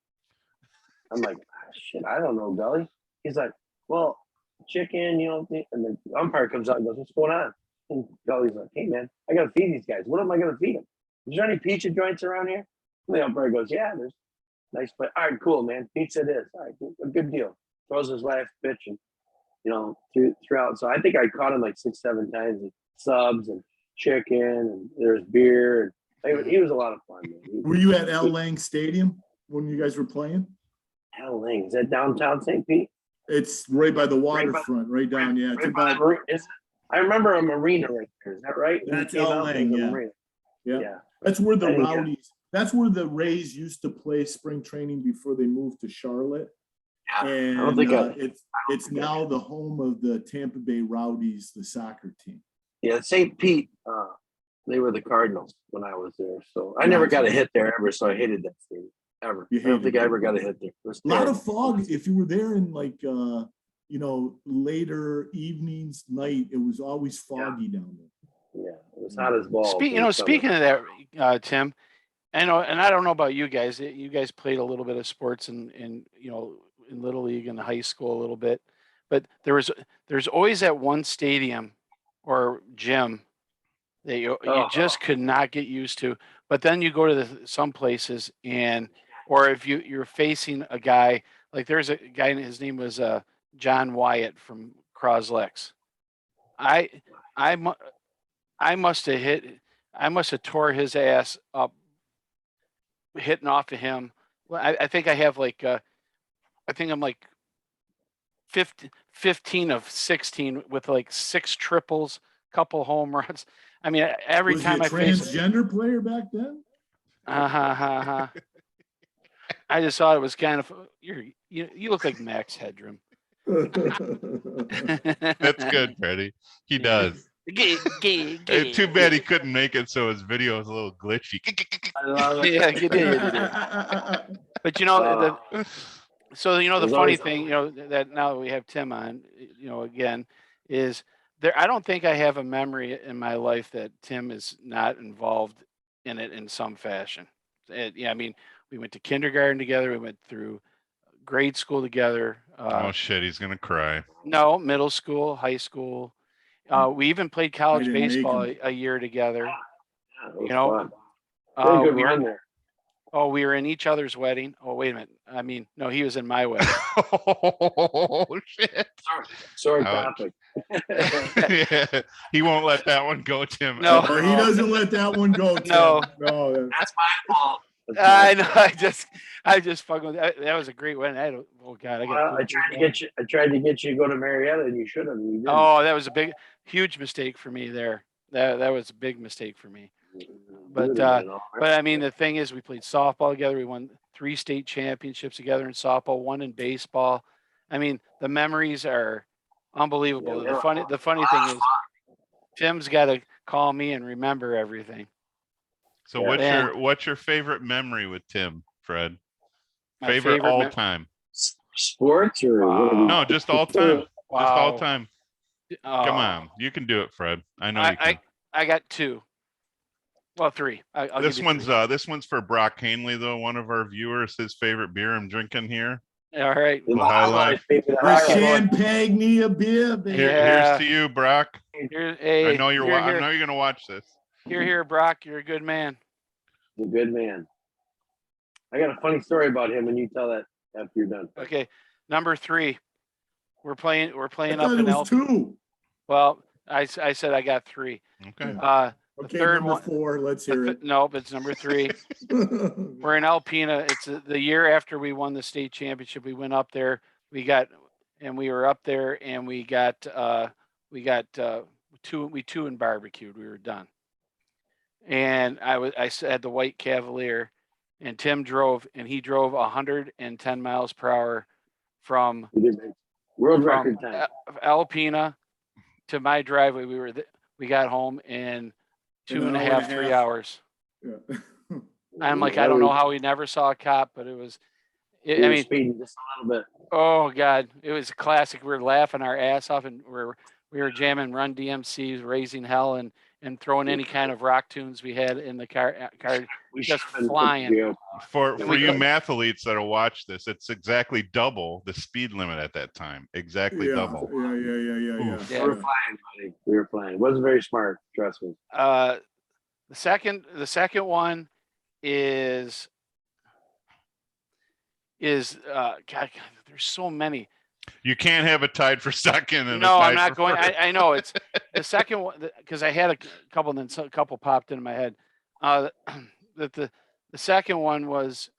I'm like, shit, I don't know, Gully. He's like, well, chicken, you know, and the umpire comes out and goes, what's going on? And Gully's like, hey man, I got to feed these guys. What am I going to feed them? Is there any pizza joints around here? And the umpire goes, yeah, there's nice play. All right, cool, man. Pizza it is. All right, a good deal. Throws his last pitch and, you know, throughout. So I think I caught him like 6-7 times, and subs and chicken, and there's beer. And he was a lot of fun, man. Were you at L. Lang Stadium when you guys were playing? L. Lang, is that downtown St. Pete? It's right by the waterfront, right down. Yeah, it's about. I remember a marina right there. Is that right? That's L. Lang, yeah. Yeah. That's where the Rowdies. That's where the Rays used to play spring training before they moved to Charlotte. Yeah, And it's now the home of the Tampa Bay Rowdies, the soccer team. Yeah, St. Pete, they were the Cardinals when I was there. So I never got a hit there ever, so I hated that stadium, ever. I don't think I ever got a hit there. A lot of fog. If you were there in like, you know, later evenings, night, it was always foggy down there. Yeah, it was hot as balls. Speaking of that, Tim, I know, and I don't know about you guys. You guys played a little bit of sports in you know, in Little League and high school a little bit, but there's always that one stadium or gym that you just could not get used to. But then you go to some places, and or if you're facing a guy, like there's a guy, and his name was John Wyatt from Croslex. I must have tore his ass up hitting off of him. Well, I think I have like I think I'm like 15 of 16 with like 6 triples, couple home runs. I mean, every Was time he a I faced transgender player back then? I just thought it was kind of you look like Max Headroom. That's good, Freddie. He does. Too bad he couldn't make it, so his video was a little glitchy. I love it. Yeah, you did. But you know, the funny thing, you know, that now that we have Tim on, you know, again, is there. I don't think I have a memory in my life that Tim is not involved in it in some fashion. Yeah, I mean, we went to kindergarten together. We went through grade school together. Oh shit, he's gonna cry. No, middle school, high school. We even played college baseball a year together. Yeah, you know, good run there. we were in each other's wedding. Oh, wait a minute. I mean, no, he was in my wedding. Oh shit. Sorry topic. Yeah, he won't let that one go, Tim. No. Or he doesn't let that one go, Tim. No. That's my fault. I know. I just fucking with that. That was a great wedding. I tried to get you to go to Marietta, and you should have. Oh, that was a huge mistake for me there. That was a big mistake for me. But I mean, the thing is, we played softball together. We won 3 state championships together in softball, 1 in baseball. I mean, the memories are unbelievable. Yeah, the funny thing is, Tim's got to call me and remember everything. So what's your favorite memory with Tim, Fred? My Favorite all time? Sports or No, just all time. Wow. Just all time. Come on, you can do it, Fred. I know you can. I got 2. Well, 3. This one's for Brock Hanley, though. One of our viewers, his favorite beer I'm drinking here. All right. The highlight. The champagne beer, baby. Here's to you, Brock. Hey, I know you're gonna watch this. Here, Brock. You're a good man. He's a good man. I got a funny story about him, and you tell that after you're done. Okay, number 3. We're playing I up thought in it was 2. Well, I said I got 3. Okay. Okay, third number one- 4, let's hear it. Nope, it's number 3. We're in Alpena. It's the year after we won the state championship. We went up there. We were up there and we two and barbecued. We were done. And I had the white Cavalier, and Tim drove, and he drove 110 miles per hour from World record time. Alpena to my driveway. We got home in 2.5, 3 hours. Yeah. I'm like, I don't know how we never saw a cop, but it was. We I were mean, speeding just a little bit. oh God, it was a classic. We were laughing our ass off, and we were jamming Run DMC's Raising Hell and throwing any kind of rock tunes we had in the car We just should've been- flying. you know, For we you could- mathletes that'll watch this, it's exactly double the speed limit at that time. Exactly Yeah, double. yeah. Oof. We were flying, buddy. We were flying. Wasn't very smart, trust me. The second one is God, there's so many. You can't have it tied for second. And No, a I'm tied not for going. first. I know it's the second one because I had a couple, and then a couple popped into my head. The second one was,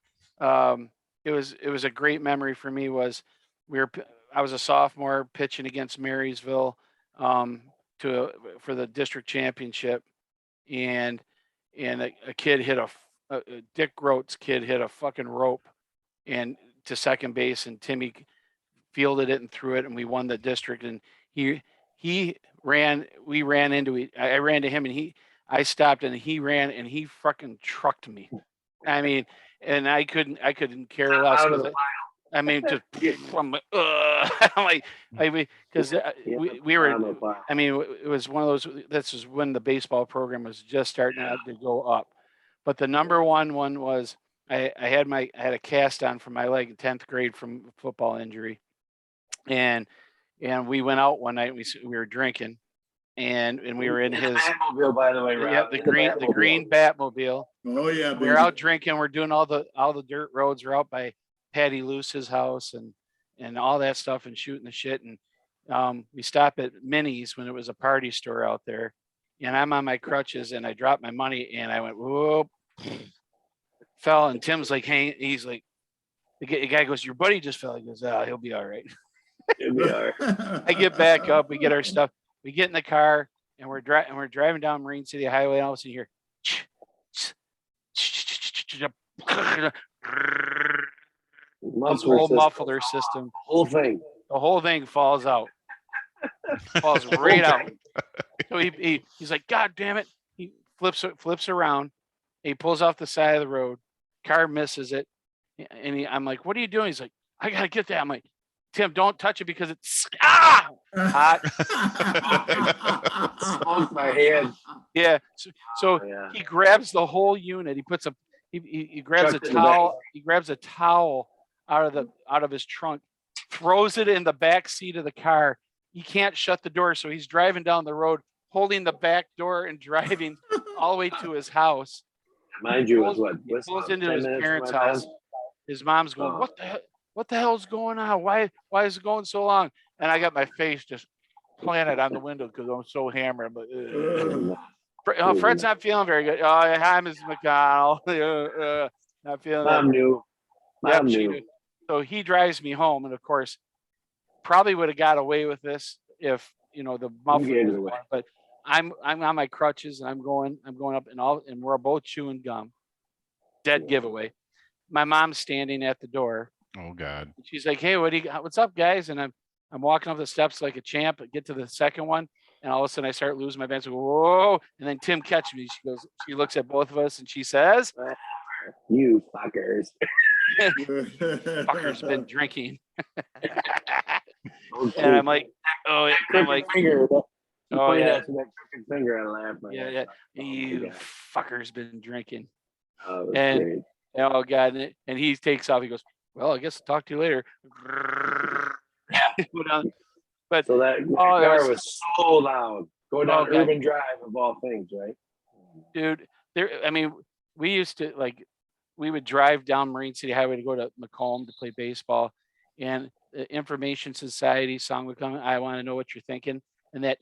it was a great memory for me. I was a sophomore pitching against Marysville, for the district championship, and a kid hit Dick Grote's kid hit a fucking rope and to second base, and Timmy fielded it and threw it, and we won the district. And we ran into it. I ran to him, and I stopped, and he ran, and he fucking trucked me. I mean, and I couldn't care less. Out of the I mean, just from I'm like, because we were. I mean, it was one of those. This is when the baseball program was just starting out to go up. But the number one was I had a cast on from my leg in 10th grade from football injury, and we went out one night. And we were drinking, and we were in his Batmobile, by the way, Rob. yeah, the green Batmobile. Oh yeah, We were out drinking. We're doing all the dirt roads. We're out by Patty Luce's house and all that stuff and shooting the shit. And we stopped at Minnie's when it was a party store out there. And I'm on my crutches and I dropped my money and I went, whoop, fell. And Tim's like, hey, he's like, the guy goes, your buddy just fell. He goes, oh, he'll be all right. It'll be all right. I get back up. We get our stuff. We get in the car and we're driving down Marine City Highway. And all of a sudden you hear, the whole muffler system. The whole thing falls out. Falls right out. So he's like, God damn it. He flips around. He pulls off the side of the road. Car misses it. And I'm like, what are you doing? He's like, I gotta get that. I'm like, Tim, don't touch it because it's hot. Smoked my head. Yeah. So Yeah. he grabs the whole unit. He puts he grabs Chucked a it in the back. towel. He grabs a towel out of his trunk, throws it in the back seat of the car. He can't shut the door, so he's driving down the road, holding the back door and driving all the way to his house. Mind you, it was He pulls into his parents' house. His mom's going, what the hell's going on? Why is it going so long? And I got my face just planted on the window because I'm so hammered. But Fred's not feeling very good. Oh, hi, Mrs. McConnell. Not feeling Mom that. knew. Yep, Mom she knew. knew. So he drives me home, and of course, probably would have got away with this if the muffler gave it was away. on, but I'm on my crutches and I'm going up and we're both chewing gum. Dead giveaway. My mom's standing at the door. Oh God. She's like, hey, what's up, guys? And I'm walking up the steps like a champ, get to the second one, and all of a sudden I start losing my balance. Whoa! And then Tim catches me. She looks at both of us and she says, You fuckers. fucker's been drinking. And I'm like, oh, yeah. I'm like, finger. oh yeah, That crooked finger and laugh. yeah. You fucker's been drinking. Oh, And- great. Oh God! And he takes off. He goes, well, I guess I'll talk to you later. But So that Oh, that car was so loud. Going down Okay. Urban Drive of all things, right? dude, we used to we would drive down Marine City Highway to go to McConnell to play baseball, and the Information Society song would come. I want to know what you're thinking, and that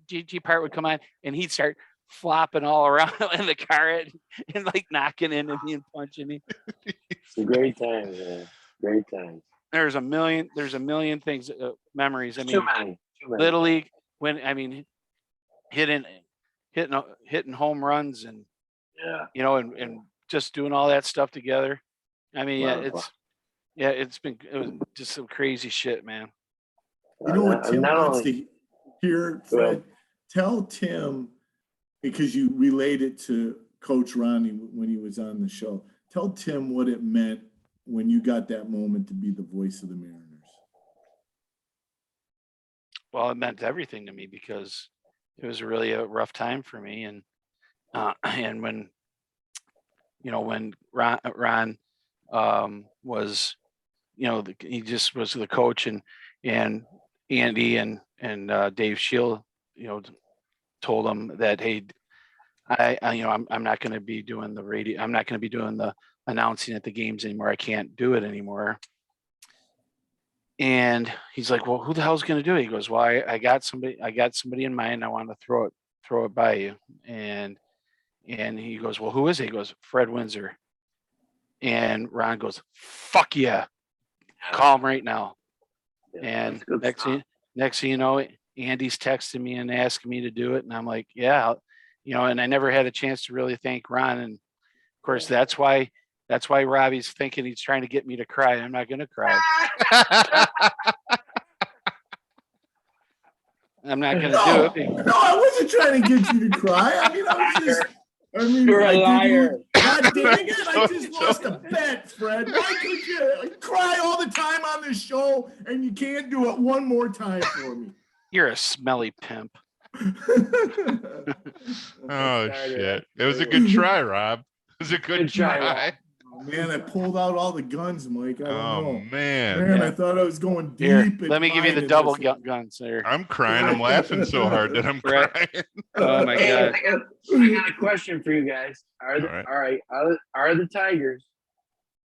GG part would come on, and he'd start flopping all around in the car and like knocking into me and punching me. It's a great time, man. Great times. There's a million things, memories. I Too mean, many. Too many. Little League, when I mean, hitting home runs and Yeah. you know, and just doing all that stuff together. I mean, Lot of it was just some crazy shit, man. You know what Tim Not wants only- to hear, Go ahead. Fred? Tell Tim, because you related to Coach Ronnie when he was on the show. Tell Tim what it meant when you got that moment to be the voice of the Mariners. Well, it meant everything to me because it was really a rough time for me, and when Ron was, he just was the coach, and Andy and Dave Shield, told him that, hey, I'm not going to be doing the radio. I'm not going to be doing the announcing at the games anymore. I can't do it anymore. And he's like, well, who the hell's going to do it? He goes, well, I got somebody in mind. I want to throw it by you. And he goes, well, who is it? He goes, Fred Winzer. And Ron goes, fuck yeah. Call him right now. Yeah, And that's good stuff. next thing you know, Andy's texting me and asking me to do it. And I'm like, yeah, and I never had a chance to really thank Ron. And of course, that's why Robbie's thinking he's trying to get me to cry. I'm not going to cry. I'm not going to do it. No, I wasn't trying to get you to cry. I mean, You're a I did liar. God dang it. I just lost a bet, Fred. Why could you cry all the time on this show and you can't do it one more time for me? You're a smelly pimp. Oh shit! It was a good try, Rob. It was a good try, try. Oh, man, I pulled out all the guns, Mike. I don't know. Man, Man, Yeah. I thought I was going deep. Here, in let me give you mine the in double this. guns there. I'm crying. I'm laughing so hard that I'm Right. crying. Oh my Hey, God. I got a question for you guys. All right. All right. Are the Tigers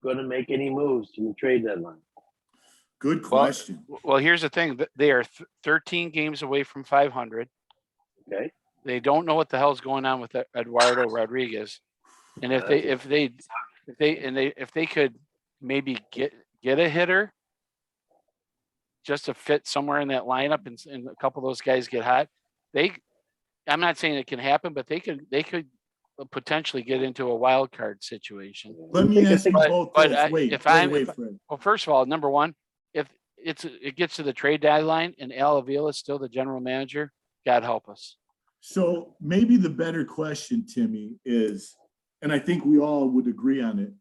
going to make any moves to the trade deadline? Good question. Well, here's the thing. They are 13 games away from 500. Okay. They don't know what the hell's going on with Eduardo Rodriguez. And if they could maybe get a hitter just to fit somewhere in that lineup, and a couple of those guys get hot, I'm not saying it can happen, but they could potentially get into a wild card situation. Let me ask you But- both but this. I- Wait, if I'm- Fred. Well, first of all, number one, if it gets to the trade deadline and Al Avila is still the general manager, God help us. So maybe the better question, Timmy, is, and I think we all would agree on it,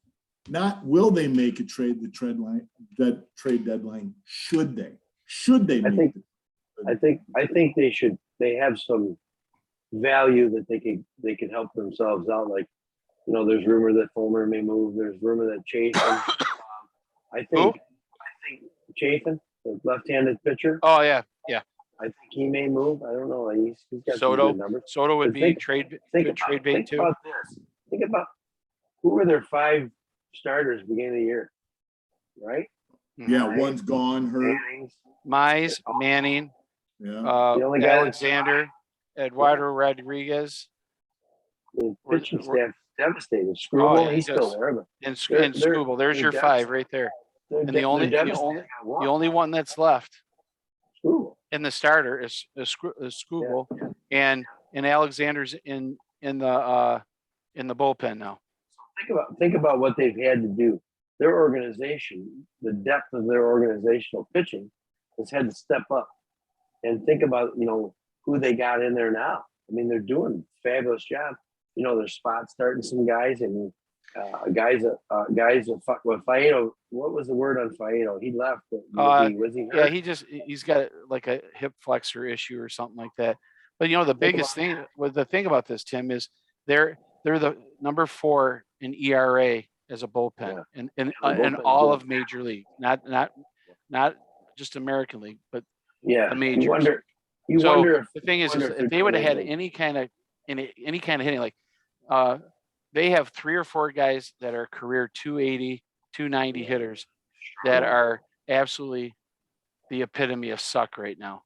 not will they make a trade, that trade deadline, should they? Should they make it? I think they should. They have some value that they can help themselves out. Like, there's rumor that Fulmer may move. There's rumor that Chafin. I think Chafin, the left-handed pitcher. Oh yeah. I think he may move. I don't know. He's got some Soto good numbers. would But be think trade about, bait think too. about this. Think about who were their 5 starters beginning of the year, right? Yeah, Right. one's gone, hurt. Mannings. Mize, Manning, Yeah. The only guy that's Alexander, Eduardo Rodriguez, The We're- pitching we're- staff devastated. Screwball, yeah, he's still just- there, but and They're- Scooble. There's they're your 5 right there. they're And the they're only devastated. the only one that's left Screwball. in the starter is Scooble, and Alexander's in the bullpen now. Think about what they've had to do. Their organization, the depth of their organizational pitching, has had to step up. And think about who they got in there now. I mean, they're doing a fabulous job. They're spot starting some guys, and guys with Faedo. What was the word on Faedo? He left. Was he Yeah, hurt? he's got like a hip flexor issue or something like that. But the biggest thing about this, Tim, is they're the number 4 in ERA as a bullpen, in bullpen's all good. of Major League, not just American League, but Yeah. the majors. You So wonder the thing is wonder if they're they would have doing had anything. any kind of hitting, like they have 3 or 4 guys that are career 280, 290 hitters that are absolutely the epitome of suck right now.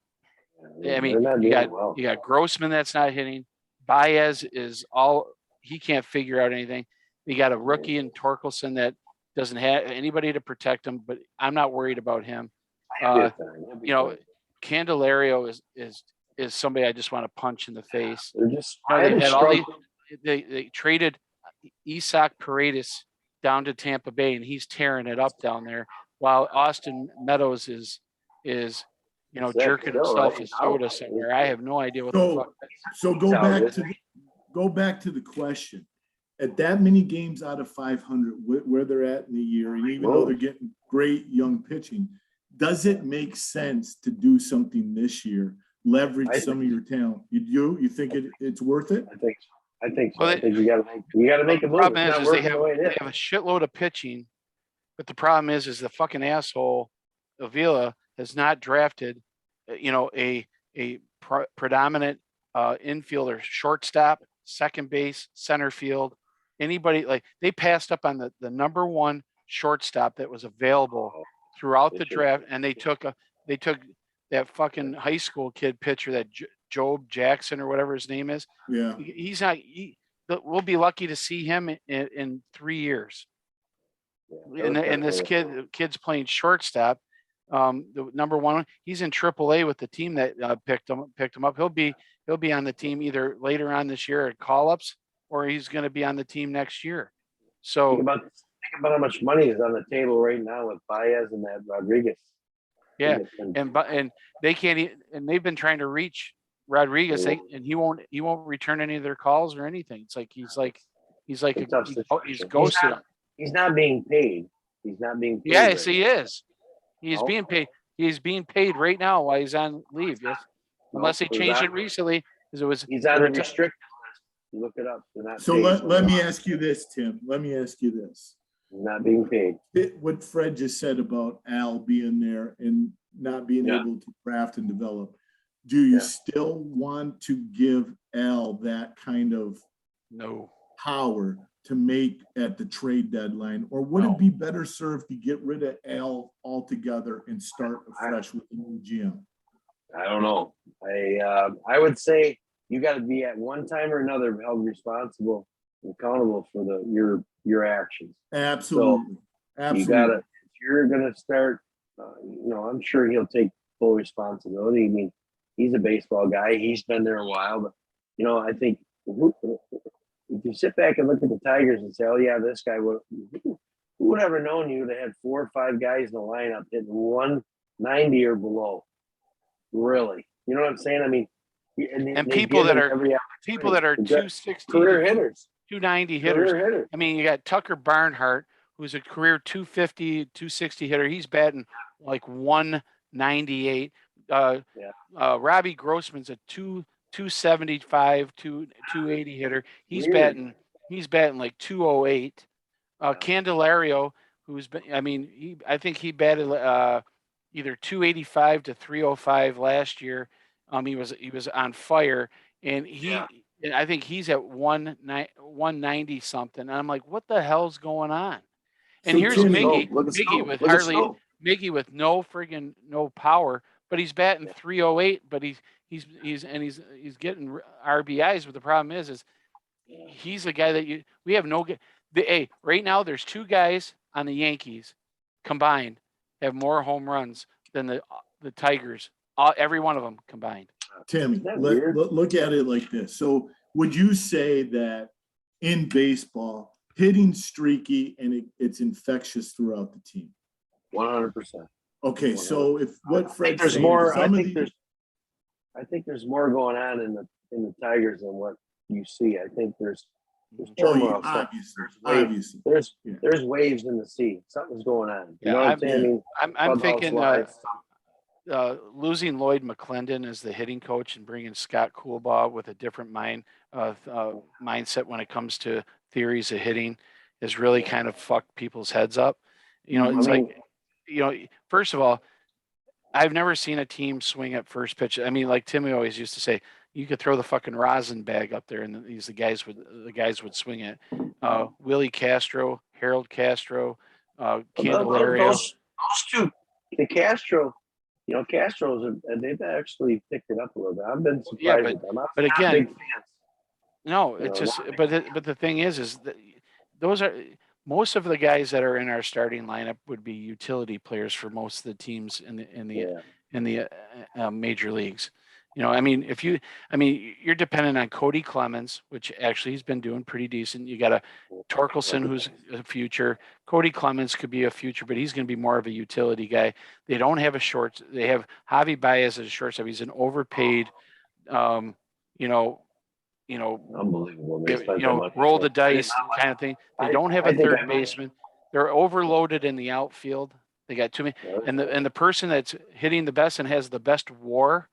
I mean, They're not you doing got well. you got Grossman that's not hitting. Baez is all he can't figure out anything. You got a rookie in Torkelson that doesn't have anybody to protect him, but I'm not worried about him. He'll be fine. He'll be You know, fine. Candelario is somebody I just want to punch in the face. They're just. You know, I they had had a all these, struggle. they traded Isak Paredes down to Tampa Bay, and he's tearing it up down there, while Austin Meadows is Sick jerking still, himself right? a He's soda out. somewhere. I have no idea what the So, fuck. so He's out, go back to the question. At that many games out of 500, where they're at in the year, and even though they're getting great young pitching, does it make sense to do something this year? Leverage some of your talent. You think it's worth it? I think so. I think so. Well, I think you gotta make a move. Problem It's is not they working the way it they is. have a shitload of pitching, but the problem is the fucking asshole Avila has not drafted, a predominant infielder, shortstop, second base, center field, anybody. Like, they passed up on the number one shortstop that was available throughout They the should. draft, and they took that fucking high school kid pitcher, that Job Jackson or whatever his name is. Yeah. He's not. We'll be lucky to see him in 3 years. Yeah, And this kid's playing shortstop. The number one, he's in AAA with the team that picked him up. He'll be on the team either later on this year at call-ups, or he's going to be on the team next year. So think about how much money is on the table right now with Baez and that Rodriguez. yeah, and they can't. And they've been trying to reach Rodriguez, and he won't return any of their calls or anything. It's like he's ghosted him. He's not being paid. He's not being paid. Yes, right he now. is. He's No? being paid. He's being paid right now while he's on leave. Yes, No, unless they he's changed not. it recently, because it was. He's on the restricted list. You look it up. They're not So paid. let me ask you this, Tim. Let me ask you this. He's not being paid. What Fred just said about Al being there and not being Yeah. able to craft and develop, do you Yeah. still want to give Al that kind of No. power to make at the trade deadline? Or would it be better served to get rid of Al altogether and start afresh with a new GM? I don't know. I would say you got to be at one time or another held responsible and accountable for your actions. Absolutely. You gotta, if you're gonna start, I'm sure he'll take full responsibility. I mean, he's a baseball guy. He's been there a while, but I think if you sit back and look at the Tigers and say, "Oh yeah, this guy would," who would ever known you to have 4 or 5 guys in the lineup hitting 190 or below? Really, you know what I'm saying? I mean, And people that are 260 career hitters, 290 hitters. career hitters. I mean, you got Tucker Barnhart, who's a career 250, 260 hitter. He's batting like 198. Robbie Grossman's a 275, 280 hitter. He's Weird. batting like 208. Candelario, I think he batted either 285 to 305 last year. He was on fire, and and I think he's at 190 something. And I'm like, what the hell's going on? And So here's Tim, Miggy with no friggin' no power, but he's batting 308, but he's getting RBIs. But the problem is he's a guy that we have no. Right now there's 2 guys on the Yankees combined have more home runs than the Tigers. Every one of them combined. Tim, look at it like this. So would you say that in baseball, hitting streaky and it's infectious throughout the team? 100%. Okay, so if what Fred there's saying, more. I some of think there's more going on in the Tigers than what you see. I think there's oh, turmoil. obviously. There's waves in the sea. Something's going on. You know what I'm saying? I'm thinking losing Lloyd McClendon as the hitting coach and bringing Scott Coolbaugh with a different mindset when it comes to theories of hitting has really kind of fucked people's heads up. First of all, I've never seen a team swing at first pitch. I mean, like Timmy always used to say, you could throw the fucking rosin bag up there and the guys would swing it. Willie Castro, Harold Castro, Candelario. Those 2, the Castro, Castro's, they've actually picked it up a little bit. I've been Yeah, surprised with them. I'm but not again, big fans. no, You it's know, just, not but the thing is that those are most of the guys that are in our starting lineup would be utility players for most of the teams Yeah. in the major leagues. I mean, you're dependent on Cody Clemens, which actually he's been doing pretty decent. You got a Torkelson, who's a future. Cody Clemens could be a future, but he's going to be more of a utility guy. They don't have a short. They have Javi Baez as a shortstop. He's an overpaid, you know, Unbelievable. They spent their money. roll the dice kind of thing. They don't have a third baseman. They're overloaded in the outfield. They got too many, and the person that's hitting the best and has the best WAR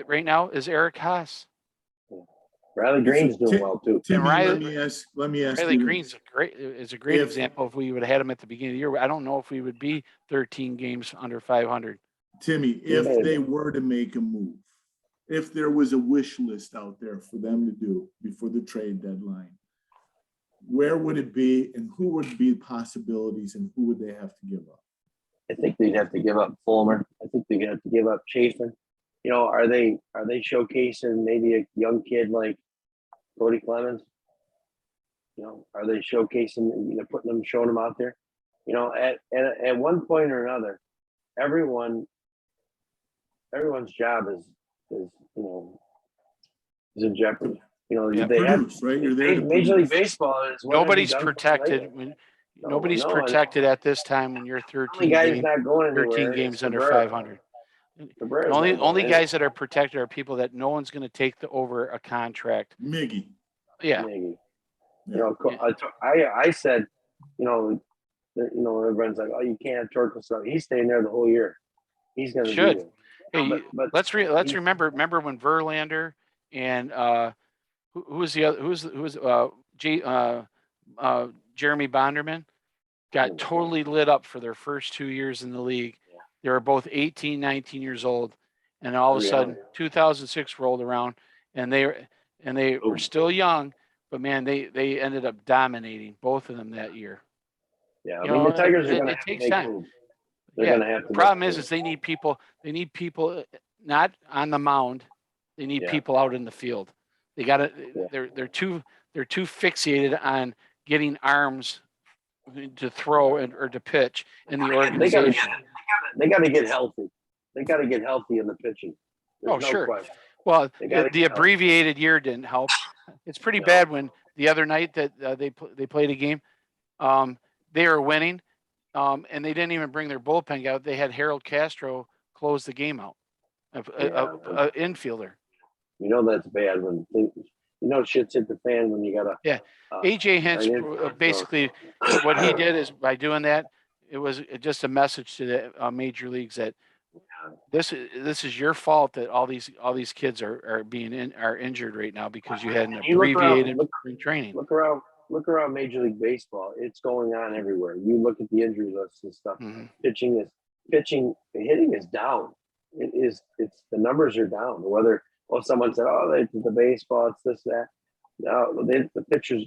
right now is Eric Haas. Riley Green's doing well too. Timmy, Riley- let me ask Riley you. Green's a great If- example. If we would have had him at the beginning of the year, I don't know if we would be 13 games under 500. Timmy, if they were to make a move, if there was a wish list out there for them to do before the trade deadline, where would it be and who would be possibilities and who would they have to give up? I think they'd have to give up Fulmer. I think they'd have to give up Chafin. Are they showcasing maybe a young kid like Cody Clemens? Are they showcasing, showing them out there? At one point or another, everyone's job is in jeopardy. Yeah. They have Produce, right? You're there to Major League produce. Baseball is Nobody's protected nobody's protected at this time when you're 13 guys not going anywhere. 13 games under 500. The only guys that are protected are people that no one's going to take over a contract. Miggy. Yeah. Maybe. Yeah. I said, everyone's like, oh, you can't have Torkel stuff. He's staying there the whole year. He's going to Should. do it. Hey, But let's remember when Verlander and who was the other Jeremy Bonderman got totally lit up for their first 2 years in the league. They were both 18, 19 years old, and all of a sudden 2006 rolled around and they were still young, but man, they ended up dominating both of them that year. Yeah, the Tigers are going to take time. moves. They're going to have to. The problem is they need people. They need people not on the mound. They need people out in the field. They got to. They're too fixated on getting arms to throw or to pitch in the organization. They got to get healthy. They got to get healthy in the pitching. There's sure. question. Well, the abbreviated year didn't help. It's pretty bad when the other night that they played a game, they were winning, and they didn't even bring their bullpen out. They had Harold Castro close the game out, a infielder. That's bad when shit's hit the fan when you got to. AJ Hinch basically what he did is by doing that, it was just a message to the major leagues that this is your fault that all these kids are injured right now because you had an abbreviated spring training. Look around Major League Baseball. It's going on everywhere. You look at the injury lists and stuff. Mm-hmm. Hitting is down. It's the numbers are down. Whether someone said, the baseball, it's this, that. No, the pitchers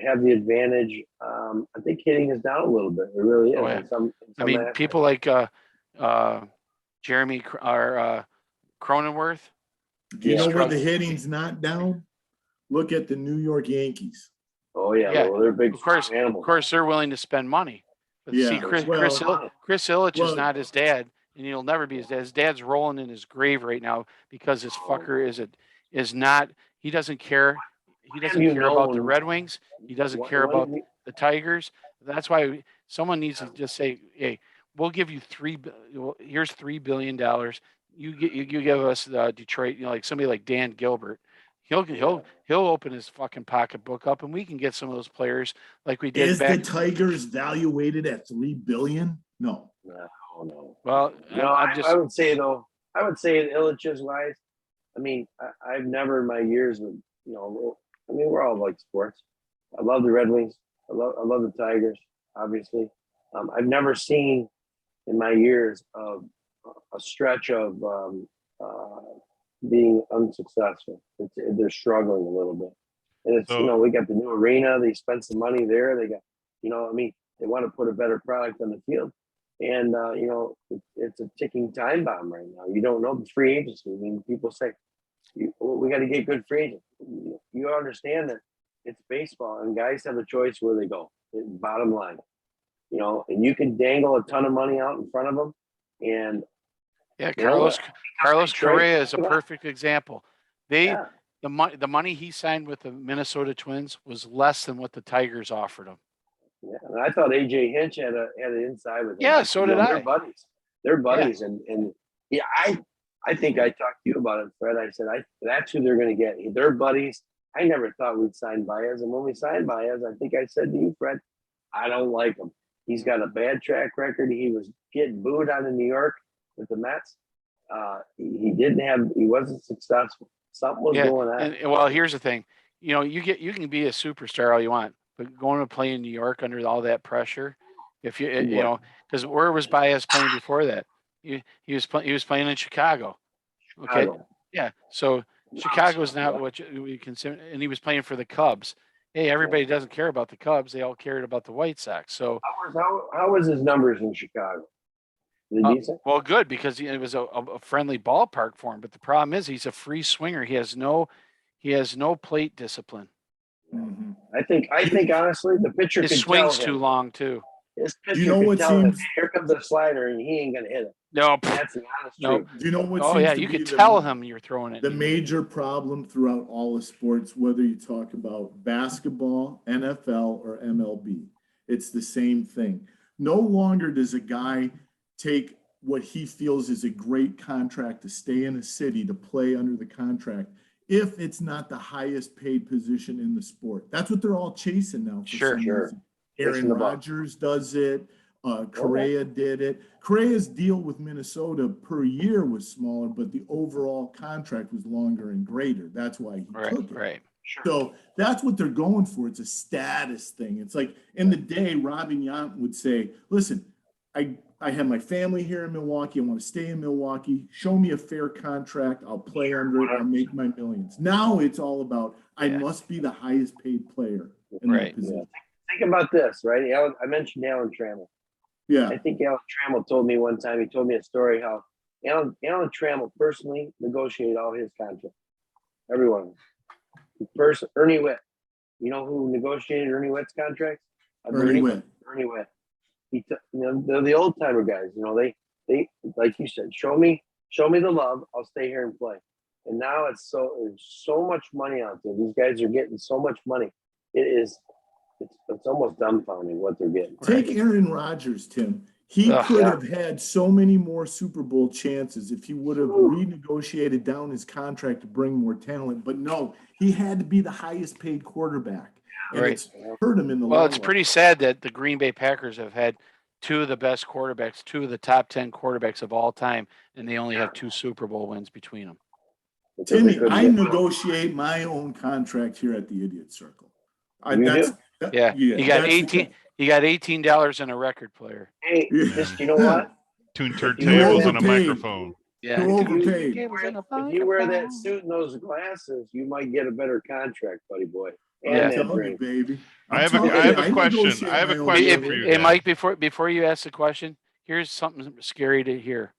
have the advantage. I think hitting is down a little bit. It really is. Oh, yeah. People like Jeremy or Cronenworth. Do you know where the hitting's not down? Look at the New York Yankees. Oh yeah. Well, they're big. Of course, they're willing to spend money. But see, Chris Ilitch is not his dad, and he'll never be his dad. His dad's rolling in his grave right now because this fucker is not. He doesn't care. He doesn't care about the Red Wings. He doesn't care about the Tigers. That's why someone needs to just say, "Hey, we'll give you here's $3 billion. You give us Detroit. Like somebody like Dan Gilbert. He'll open his fucking pocketbook up, and we can get some of those players like we did. Is the Tigers valuated at $3 billion? No. No. Well, I would say in Illich's wise. I've never in my years with we're all like sports. I love the Red Wings. I love the Tigers, obviously. I've never seen in my years of a stretch of being unsuccessful. They're struggling a little bit. And it's, we got the new arena. They spent some money there. They got, they want to put a better product on the field. And, it's a ticking time bomb right now. You don't know the free agency. I mean, people say we got to get good free agents. You understand that it's baseball, and guys have a choice where they go. Bottom line, and you can dangle a ton of money out in front of them, and Yeah, you know, Carlos Detroit- Correa is a perfect example. yeah, The money he signed with the Minnesota Twins was less than what the Tigers offered him. yeah. And I thought AJ Hinch had an inside with him. Yeah, so did They're I. buddies. They're buddies, and yeah, I think I talked to you about it, Fred. I said that's who they're going to get. They're buddies. I never thought we'd sign Baez, and when we signed Baez, I think I said to you, Fred, I don't like him. He's got a bad track record. He was getting booed out in New York with the Mets. He wasn't successful. Something was going on. And well, here's the thing. You can be a superstar all you want, but going to play in New York under all that pressure, if because where was Baez playing before that? He was playing in Chicago. Okay. Chicago. Yeah. So Chicago is not what we consider, and he was playing for the Cubs. Hey, everybody doesn't care about the Cubs. They all cared about the White Sox. So how was his numbers in Chicago? Decent? Well, good, because it was a friendly ballpark for him. But the problem is he's a free swinger. He has no plate discipline. Mhm. I think honestly, the pitcher His could swing's tell him. too long too. His pitcher You know could what tell him, seems- here comes a slider, and he ain't gonna hit it. No. That's the honest No. truth. Do you know what? Oh seems yeah, to you be could the- tell him you're throwing it. The major problem throughout all of sports, whether you talk about basketball, NFL, or MLB, it's the same thing. No longer does a guy take what he feels is a great contract to stay in a city to play under the contract if it's not the highest paid position in the sport. That's what they're all chasing now. For Sure. some reason. Chasing Aaron the buck. Rodgers does it. Correa did it. Correa's deal with Minnesota per year was smaller, but the overall contract was longer and greater. That's why he took it. Right. So that's what they're going for. It's a status thing. It's like in the day, Robin Yount would say, listen, I have my family here in Milwaukee. I want to stay in Milwaukee. Show me a fair contract. I'll play under it. I'll make my millions. Now it's all about, I must be the highest paid player in that position. Think about this, right? I mentioned Alan Trammell. Yeah. I think Alan Trammell told me one time, he told me a story how Alan Trammell personally negotiated all his contracts. Everyone. First, Ernie Witt. You know who negotiated Ernie Witt's contracts? Ernie Witt. Ernie Witt. They're the old timer guys. They like you said, show me the love. I'll stay here and play. And now there's so much money out there. These guys are getting so much money. It's almost dumbfounding what they're getting. Take Aaron Rodgers, Tim. He could have had so many more Super Bowl chances if he would have renegotiated down his contract to bring more talent. But no, he had to be the highest paid quarterback. And it's hurt him in the long Well, it's run. pretty sad that the Green Bay Packers have had two of the best quarterbacks, two of the top 10 quarterbacks of all time, and they only have 2 Super Bowl wins between them. Timmy, I negotiate my own contract here at the Idiot Circle. You got 18. You got $18 in a record player. Hey, just you know what? 2 turntables and a overpaid. microphone. Yeah. You're overpaid. If you wear that suit and those glasses, you might get a better contract, buddy boy. I'm And that telling you, drink. baby. I have I'm a telling you, question. negotiate I have a my own question deal. for you Hey, guys. Mike, before you ask the question, here's something scary to hear.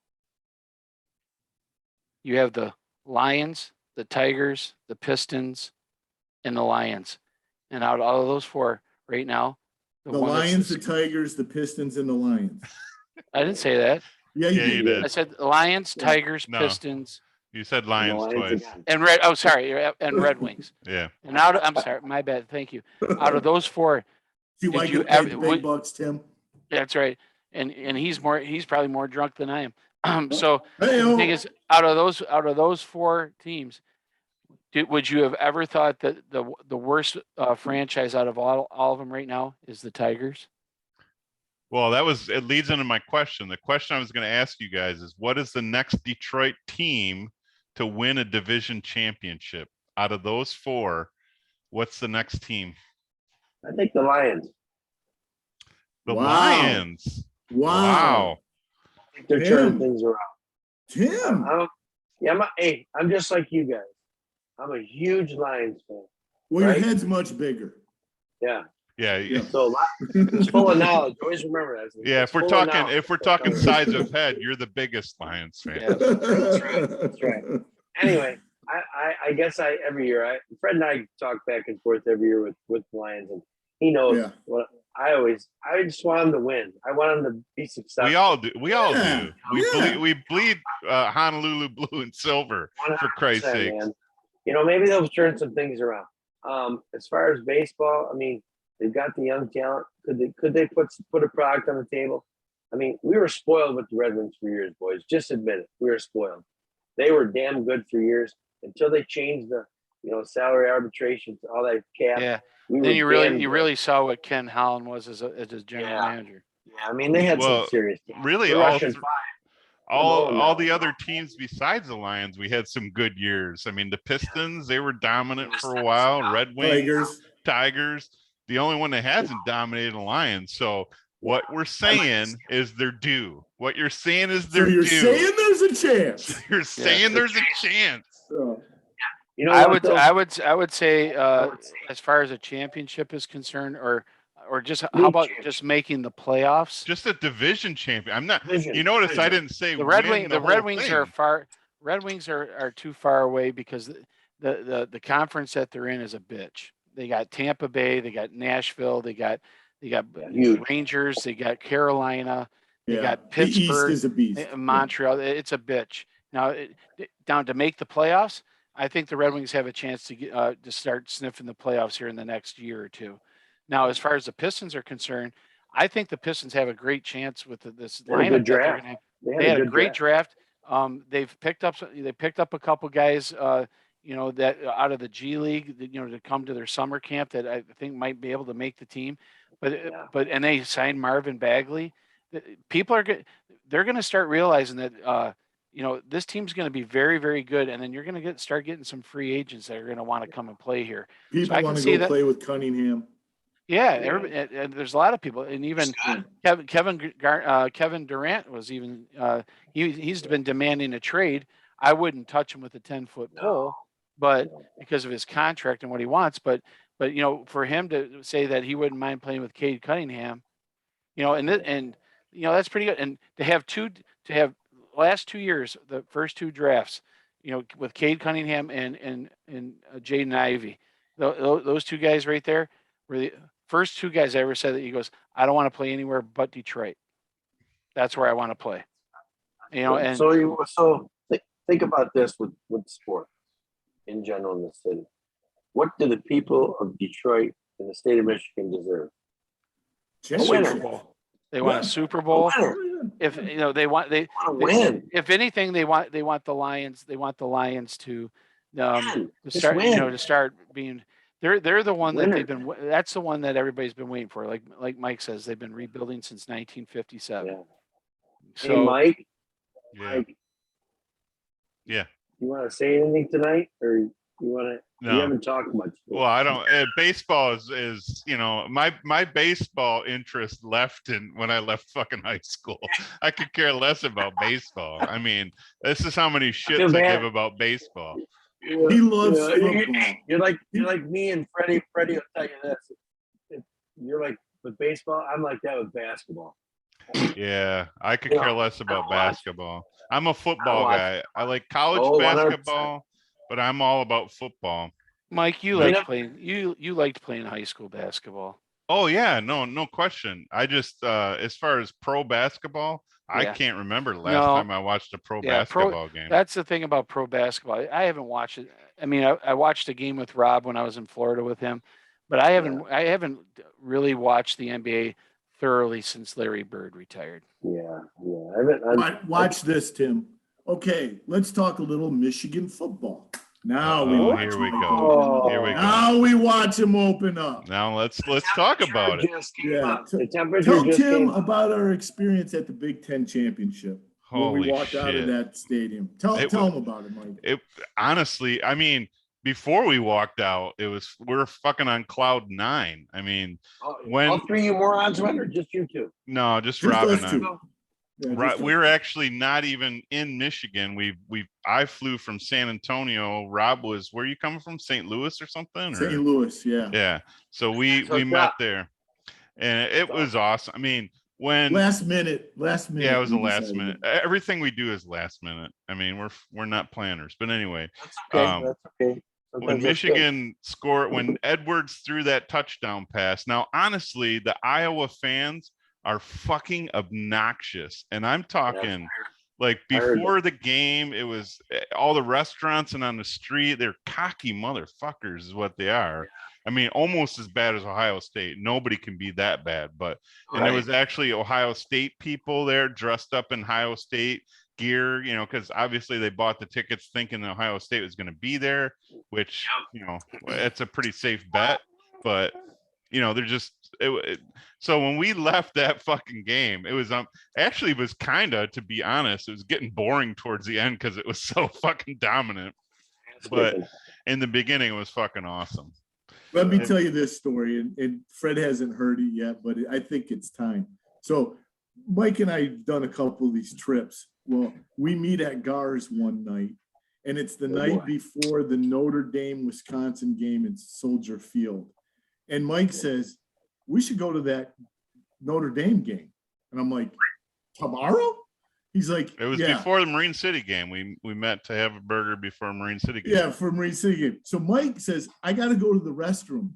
You have the Lions, the Tigers, the Pistons, and the Lions. And out of all of those 4 right now, The one that's Lions, the Tigers, the Pistons, and the Lions. I didn't say that. Yeah, Yeah, you did. I said Lions, Tigers, No. Pistons, You said Lions Lions twice. again. and Red Wings. Yeah. And I'm sorry, my bad. Thank you. Out of those 4, See why I Did you get paid ever- big would- bucks, Tim? that's right. And he's probably more drunk than I am. So Hey, the thing is, out of those 4 teams, would you have ever thought that the worst franchise out of all of them right now is the Tigers? Well, it leads into my question. The question I was going to ask you guys is, what is the next Detroit team to win a division championship? Out of those 4, what's the next team? I think the Lions. The Wow. Lions. wow. Wow. I think they're Tim. turning things around. Tim. I'm just like you guys. I'm a huge Lions fan. Well, right? your head's much bigger. Yeah. Yeah. Yeah. So a lot, it's full of knowledge. Always remember that. Yeah. It's If we're full of talking, knowledge. if we're talking size of head, you're the biggest Lions fan. Yeah. That's right. Anyway, I guess every year Fred and I talk back and forth every year with Lions, and he knows Yeah. what I just want him to win. I want him to be successful. We all do. We all Yeah. do. We bleed Honolulu blue and silver, for Christ's 100%, sake. man. You know, maybe they'll turn some things around. As far as baseball, I mean, they've got the young talent. Could they put a product on the table? I mean, we were spoiled with the Red Wings for years, boys. Just admit it. We were spoiled. They were damn good for years until they changed the, salary arbitration, all that cap. Yeah. We Then were you really saw what Ken Holland was as a general manager. Yeah, I mean, they had some serious. Really, The all Russian all the other teams besides the Lions, we had some good years. I mean, the Pistons, they were dominant for a while. Red Wings, Tigers. The only one that hasn't dominated the Lions. So what we're saying is they're due. What you're saying is they're due. Saying there's a chance. You're saying there's a chance. You know, I would say as far as a championship is concerned, or just how about just making the playoffs? Just a division champion. I'm not. Division. You notice I didn't say The Red win Wings thing. are far. Red Wings are too far away because the conference that they're in is a bitch. They got Tampa Bay, they got Nashville, they got Rangers, they got Carolina, they got Pittsburgh, The East is a beast. Montreal. It's a bitch. Now down to make the playoffs, I think the Red Wings have a chance to start sniffing the playoffs here in the next year or two. Now, as far as the Pistons are concerned, I think the Pistons have a great chance with this lineup. They had a great draft. They've picked up a couple guys, that out of the G League, to come to their summer camp that I think might be able to make the team. And they signed Marvin Bagley. People they're going to start realizing that this team's going to be very, very good, and then you're going to start getting some free agents that are going to want to come and play here. People want to go play with Cunningham. Yeah, and there's a lot of people, and even Kevin Durant was even he's been demanding a trade. I wouldn't touch him with a 10-foot pole, but because of his contract and what he wants. But for him to say that he wouldn't mind playing with Cade Cunningham, that's pretty good. And to have last 2 years, the first two drafts, with Cade Cunningham and Jaden Ivey, those two guys right there were the first two guys I ever said that he goes, I don't want to play anywhere but Detroit. That's where I want to play. And so think about this with sport in general in the city. What do the people of Detroit and the state of Michigan deserve? Super Bowl. They want a Super Bowl. If they want to win. If anything, they want the Lions. They want the Lions to start. To start being. They're the one that they've been. That's the one that everybody's been waiting for. Like Mike says, they've been rebuilding since 1957. Yeah. So, hey, Mike. Yeah. Mike, yeah. You want to say anything tonight, or you want to? No. You haven't talked much. Well, I don't. Baseball is my baseball interest left when I left fucking high school. I could care less about baseball. I mean, this is how many shits I give about baseball. He loves football. You're like me and Freddie. Freddie will tell you this. You're like with baseball. I'm like that with basketball. Yeah, I could care less about basketball. I'm a football guy. I like college basketball, but I'm all about football. Mike, you liked playing. You liked playing high school basketball. Oh yeah, no question. I just as far as pro basketball, I can't remember the last time I watched a pro basketball game. That's the thing about pro basketball. I haven't watched it. I mean, I watched a game with Rob when I was in Florida with him, but I haven't really watched the NBA thoroughly since Larry Bird retired. Yeah. Watch this, Tim. Okay, let's talk a little Michigan football. Now here we go. Now we watch him open up. Now let's talk about it. Tell Tim about our experience at the Big Ten Championship. Holy when we walked shit. out of that stadium. Tell him about it, Mike. Honestly, I mean, before we walked out, we're fucking on cloud 9. I mean, when all three of you morons went, or just you two? No, just Rob and I. Yeah, Right. just a- We're actually not even in Michigan. I flew from San Antonio. Rob was, where you coming from? St. Louis or something? St. Or Louis, yeah. yeah. So we So, met Doc, there, and it was awesome. I mean, when Last minute. yeah, it was the we last decided. minute. Everything we do is last minute. I mean, we're not planners, but anyway, That's okay. um, That's okay. when Sometimes that's good. Michigan scored, when Edwards threw that touchdown pass. Now, honestly, the Iowa fans are fucking obnoxious, and I'm talking like I heard before the game, it was all the restaurants and on the street. They're cocky motherfuckers, is what they are. I mean, almost as bad as Ohio State. Nobody can be that bad, but and there Right. was actually Ohio State people there dressed up in Ohio State gear, you know, because obviously they bought the tickets thinking Ohio State was going to be there, which, you know, it's a pretty safe bet, but you know, they're just so when we left that fucking game, it was actually it was kind of, to be honest, it was getting boring towards the end because it was so fucking dominant, but in the beginning it was fucking awesome. Let me tell you this story, and Fred hasn't heard it yet, but I think it's time. So Mike and I have done a couple of these trips. Well, we meet at Gars one night, and it's the night before the Notre Dame Wisconsin game in Soldier Field. And Mike says, we should go to that Notre Dame game. And I'm like, tomorrow? He's like, It was before the Marine City game. We met to have a burger before Marine City game. Yeah, for Marine City game. So Mike says, I got to go to the restroom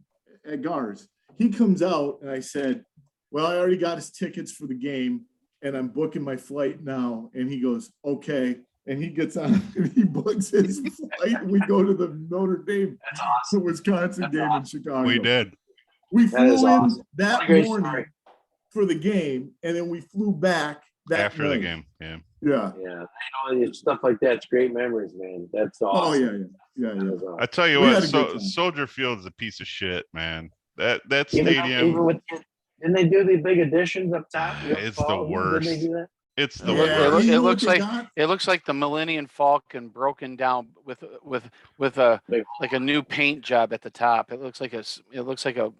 at Gars. He comes out, and I said, well, I already got his tickets for the game, and I'm booking my flight now. And he goes, okay. And he gets on and he books his flight. And we go to the Notre Dame Wisconsin game in Chicago. We did. We flew in awesome. that Great morning story. for the game, and then we flew back that After night. the game. Yeah. Yeah. Yeah, I know stuff like that's great memories, man. That's awesome. Oh yeah. That's awesome. I tell you We what, had a good time. Soldier Field is a piece of shit, man. That Even stadium, with didn't they do the big additions up top? It's the worst. Didn't they do that? it's the Yeah, worst. you It know what looks they like got? it looks like the Millennium Falcon broken down with a Big- like a new paint job at the top. It looks like a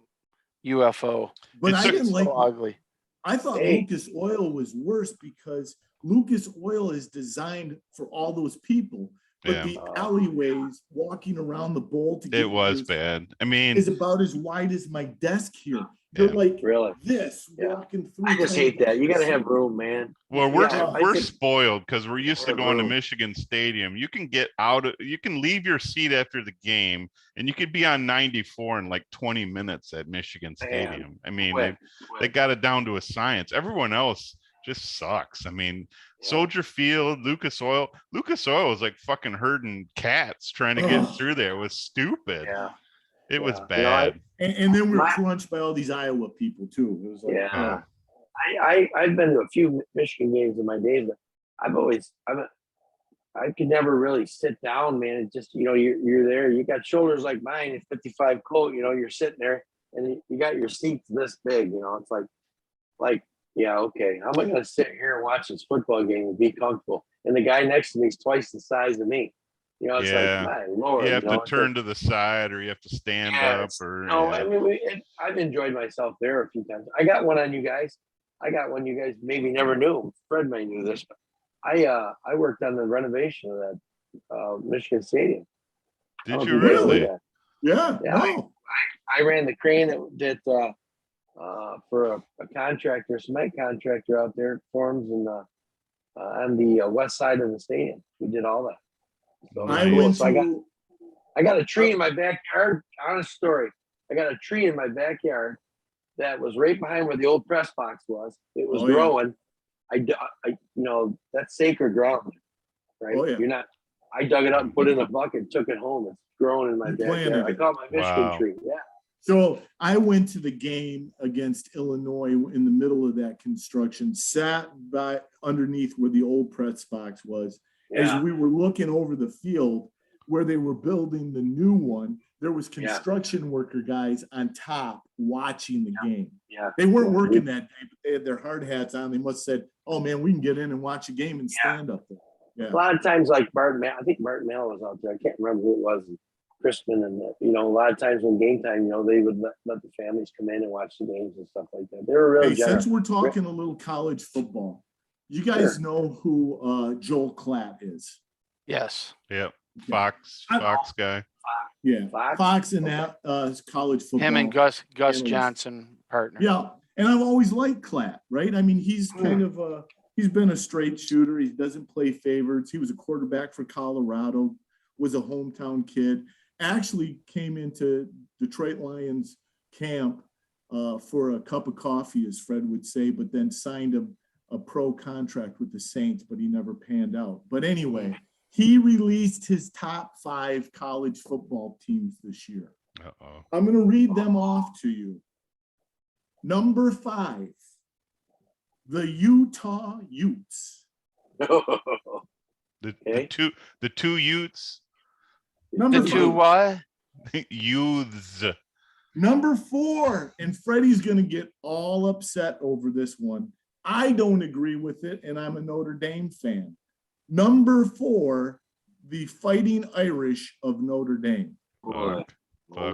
UFO. But It's I a- didn't like. So ugly. I thought Hey. Lucas Oil was worse because Lucas Oil is designed for all those people, but Yeah. the alleyways walking around the bowl to get It was yours bad. I mean, is about as wide as my desk here. They're Yeah. like Really? this Yeah. walking through. I just like- hate that. You got to have room, man. well, we're Yeah, I we're think- spoiled because we're used to Yeah, going to bro. Michigan Stadium. You can get out of, you can leave your seat after the game, and you could be on 94 in like 20 minutes at Michigan Man. Stadium. I mean, Quick, they got it down to a science. Everyone else just sucks. I mean, Yeah. Soldier Field, Lucas Oil was like fucking herding cats trying to get Ugh. through there. It was stupid. Yeah. It was Yeah. You know, bad. And then we're My- crunched by all these Iowa people too. It was like, Yeah. I've been to a few Michigan games in my days, but I could never really sit down, man. It just, you're there, you got shoulders like mine, it's 55 coat, you're sitting there and you got your seats this big, it's like, yeah, okay. How am I going to sit here and watch this football game and be comfortable? And the guy next to me is twice the size of me. It's Yeah. like, my Lord. You have to it's turn like, to the side, or you have to stand Yeah, up, it's- or no, yeah. I mean, I've enjoyed myself there a few times. I got one on you guys. I got one you guys maybe never knew. Fred may knew this, but I worked on the renovation of that Michigan Stadium. I Did don't you know if guys knew really? that. yeah, Yeah. no. I ran the crane that for a contractor, cement contractor out there, forms and on the west side of the stadium. We did all that. So, it was I Nice. cool. went So I got to I got a tree in my backyard. Honest story. I got a tree in my backyard that was right behind where the old press box was. It was Oh, yeah. growing. That's sacred ground, right? Oh, yeah. You're not. I dug it up and put it in a bucket, took it home. It's growing in my You backyard. planted I it. call it my Michigan Wow. tree. Yeah. So I went to the game against Illinois in the middle of that construction, sat by underneath where the old press box was. Yeah. As we were looking over the field where they were building the new one, there was construction worker guys on top watching the game. Yeah. They weren't Yeah. working that day, but they had their hard hats on. They must have said, oh man, we can get in and watch a game and stand up there. Yeah. A lot of times, like I think Martin Mall was out there. I can't remember who it was. Crispin and a lot of times when game time, they would let the families come in and watch the games and stuff like that. They were really Hey, generous. since we're talking a little college football, You guys know who Joel Klatt is? Yes. Yep. Okay. Fox guy. Yeah, Fox? Fox and that college football. Him and Gus analyst. Johnson partner. Yeah, and I've always liked Klatt, right? I mean, he's kind of he's been a straight shooter. He doesn't play favorites. He was a quarterback for Colorado, was a hometown kid. Actually came into Detroit Lions camp for a cup of coffee, as Fred would say, but then signed a pro contract with the Saints, but he never panned out. But anyway, he released his top 5 college football teams this year. Uh-oh. I'm going to read them off to you. Number 5, the Utah Utes. The Okay. two Utes. Number The two 5. what? Youths. Number 4, and Freddie's going to get all upset over this one. I don't agree with it, and I'm a Notre Dame fan. Number 4, the Fighting Irish of Notre Dame, Boy. Fuck.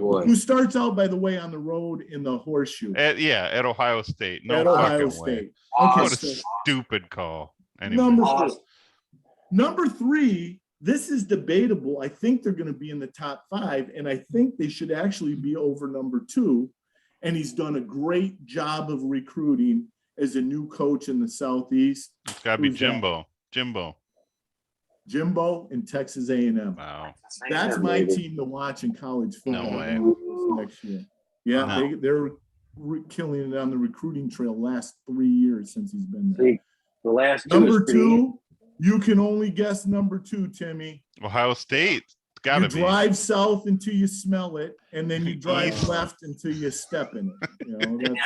Boy. who starts out, by the way, on the road in the horseshoe At Ohio State. No at fucking Ohio way. State. Okay, What a so stupid call. Anyway. number 4. Awesome. Number 3, this is debatable. I think they're going to be in the top 5, and I think they should actually be over number 2. And he's done a great job of recruiting as a new coach in the Southeast. It's gotta be Who's that? Jimbo and Texas A&M. Wow. That's my team to watch in college football No way. next year. Yeah, No. they're killing it on the recruiting trail last 3 years since he's been there. See, the last two Number is pretty 2, you can only guess number 2, Timmy. Ohio State. It's gotta You be. drive south until you smell it, and then you drive East. left until you step in it. You know, that's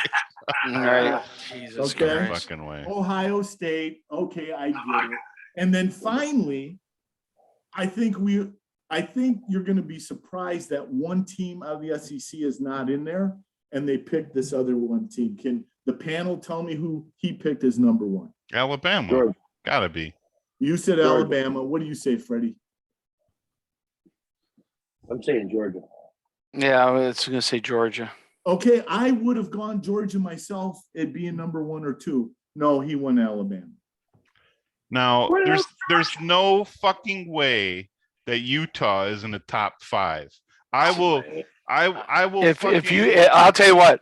All right. Jesus Okay. No Christ. fucking way. Ohio State. Okay, I get it. And then finally, I think you're going to be surprised that one team out of the SEC is not in there, and they picked this other one team. Can the panel tell me who he picked as number 1? Alabama. Georgia. Gotta be. You said Georgia. Alabama. What do you say, Freddie? I'm saying Georgia. Yeah, I was going to say Georgia. Okay, I would have gone Georgia myself at being number 1 or 2. No, he won Alabama. Now, What there's no fucking way that Utah is in the top 5. I will If you, I'll tell you what,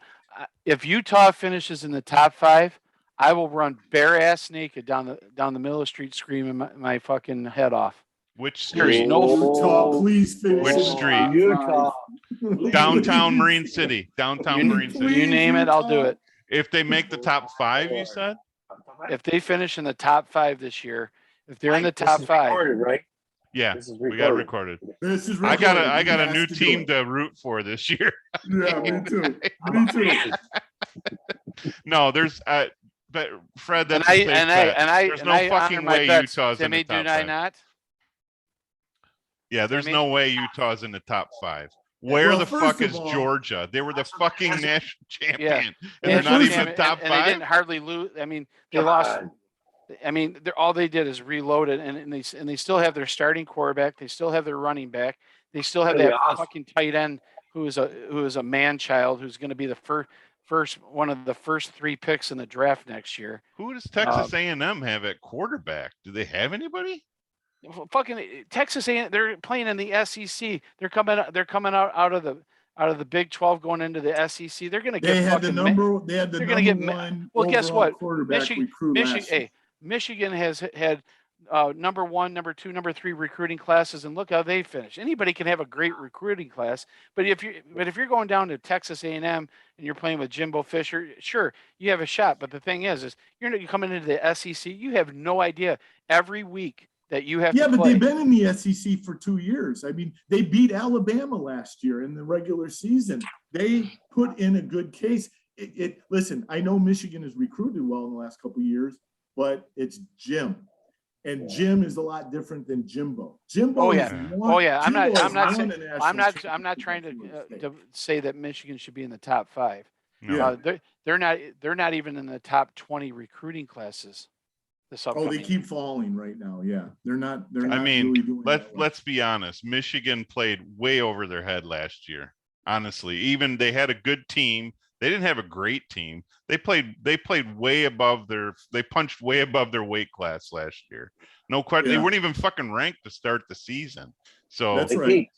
if Utah finishes in the top 5, I will run bare ass naked down the middle of the street screaming my fucking head off. which There's street? no- Utah, please finish. Which in the street? top Utah. 5. Downtown Marine City. Downtown Marine City. You name it, I'll do it. If they make the top 5, you said? If they finish in the top 5 this year, if they're in the This top is 5, recorded, right? Yeah, This is we got it recorded. This is I got recorded. I got He a has new to do team it. to root for this year. Yeah, me too. Me too. No, there's but Fred, and that's a safe bet. There's and no I fucking honor my way bets. Utah's in Timmy, the top do I 5. not? Yeah, there's Timmy? no way Utah's in the top 5. Where Well, the first fuck of is all- Georgia? They were the fucking national champion, and they're And not first even and- the top and they 5. didn't hardly lose. I mean, they Come lost. on. I mean, all they did is reload it, and they still have their starting quarterback. They still have their running back. They still have That'd be that awesome. fucking tight end who is a man child who's going to be the first one of the first 3 picks in the draft next year. Who does Texas A&M have at quarterback? Do they have anybody? Fucking Texas A&M, they're playing in the SEC. They're coming out of the Big 12 going into the SEC. They're going to They get had the fucking number. They had the they're number gonna get 1. well, guess overall what? Quarterback Michigan- recruit last year. Michigan has had number 1, number 2, number 3 recruiting classes, and look how they finished. Anybody can have a great recruiting class, but if you're going down to Texas A&M and you're playing with Jimbo Fisher, sure, you have a shot. But the thing is you're coming into the SEC, you have no idea every week that you have Yeah, to but play. they've been in the SEC for 2 years. I mean, they beat Alabama last year in the regular season. They put in a good case. Listen, I know Michigan has recruited well in the last couple of years, but it's Jim. And Jim is a lot different than Jimbo. Jimbo Oh, has yeah. won- Oh yeah, I'm not Jimbo has saying won a national I'm not championship trying at Florida State. to say that Michigan should be in the top 5. No. Yeah. They're not even in the top 20 recruiting classes. This Oh, upcoming they keep falling right now. Yeah, they're not. They're I not mean, really doing that well. let's be honest. Michigan played way over their head last year. Honestly, even they had a good team. They didn't have a great team. They played way above they punched way above their weight class last year. No question. They Yeah. weren't even fucking ranked to start the season. So That's They right. They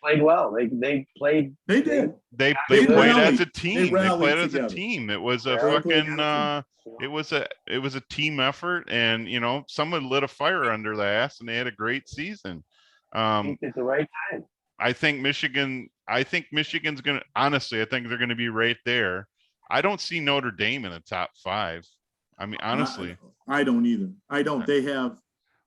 played well. They played. They did. they They played rallied. as a They team. They rallied played as a together. team. It was a Yeah. They played fucking as a it was a team effort, and someone lit a fire under the ass and they had a great season. Peaked at the right time. I think Michigan's gonna, honestly, I think they're gonna be right there. I don't see Notre Dame in the top 5. I mean, honestly. I don't either. I don't. They have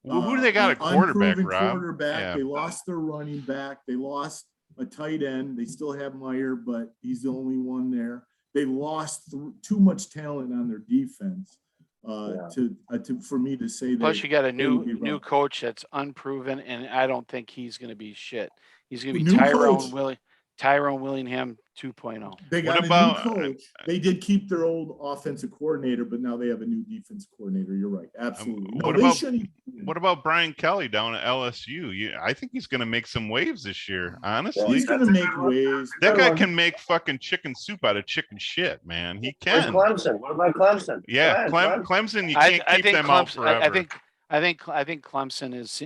Who do they got an at quarterback, unproven Rob? quarterback. Yeah. They lost their running back. They lost a tight end. They still have Meyer, but he's the only one there. They lost too much talent on their defense for me to say that. Plus, you got a they would be new wrong. coach that's unproven, and I don't think he's going to be shit. He's going to be New coach. Tyrone Willingham 2.0. They got What a about- new coach. They did keep their old offensive coordinator, but now they have a new defense coordinator. You're right. Absolutely. No, what they about- shouldn't. What about Brian Kelly down at LSU? I think he's gonna make some waves this year. Honestly, He's going to make waves. that guy can make fucking chicken soup out of chicken shit, man. He Where's can. Clemson? What about Clemson? Yeah, Go ahead, Clemson. You I can't keep think them out Clemson. forever. I think Clemson is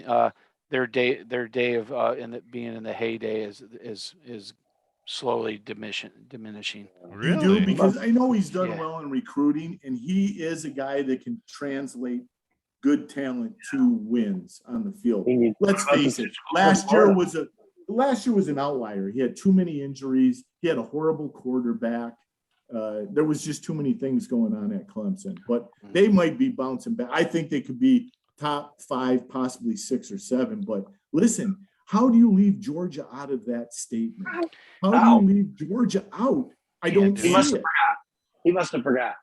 their day of being in the heyday is slowly diminishing. You do, Really? because I know he's done Yeah. well in recruiting, and he is a guy that can translate good talent to wins on the field. Let's face it, last year was an outlier. He had too many injuries. He had a horrible quarterback. There was just too many things going on at Clemson, but they might be bouncing back. I think they could be top 5, possibly 6 or 7. But listen, how do you leave Georgia out of that statement? How do you leave Georgia out? I don't see it. He must have forgot.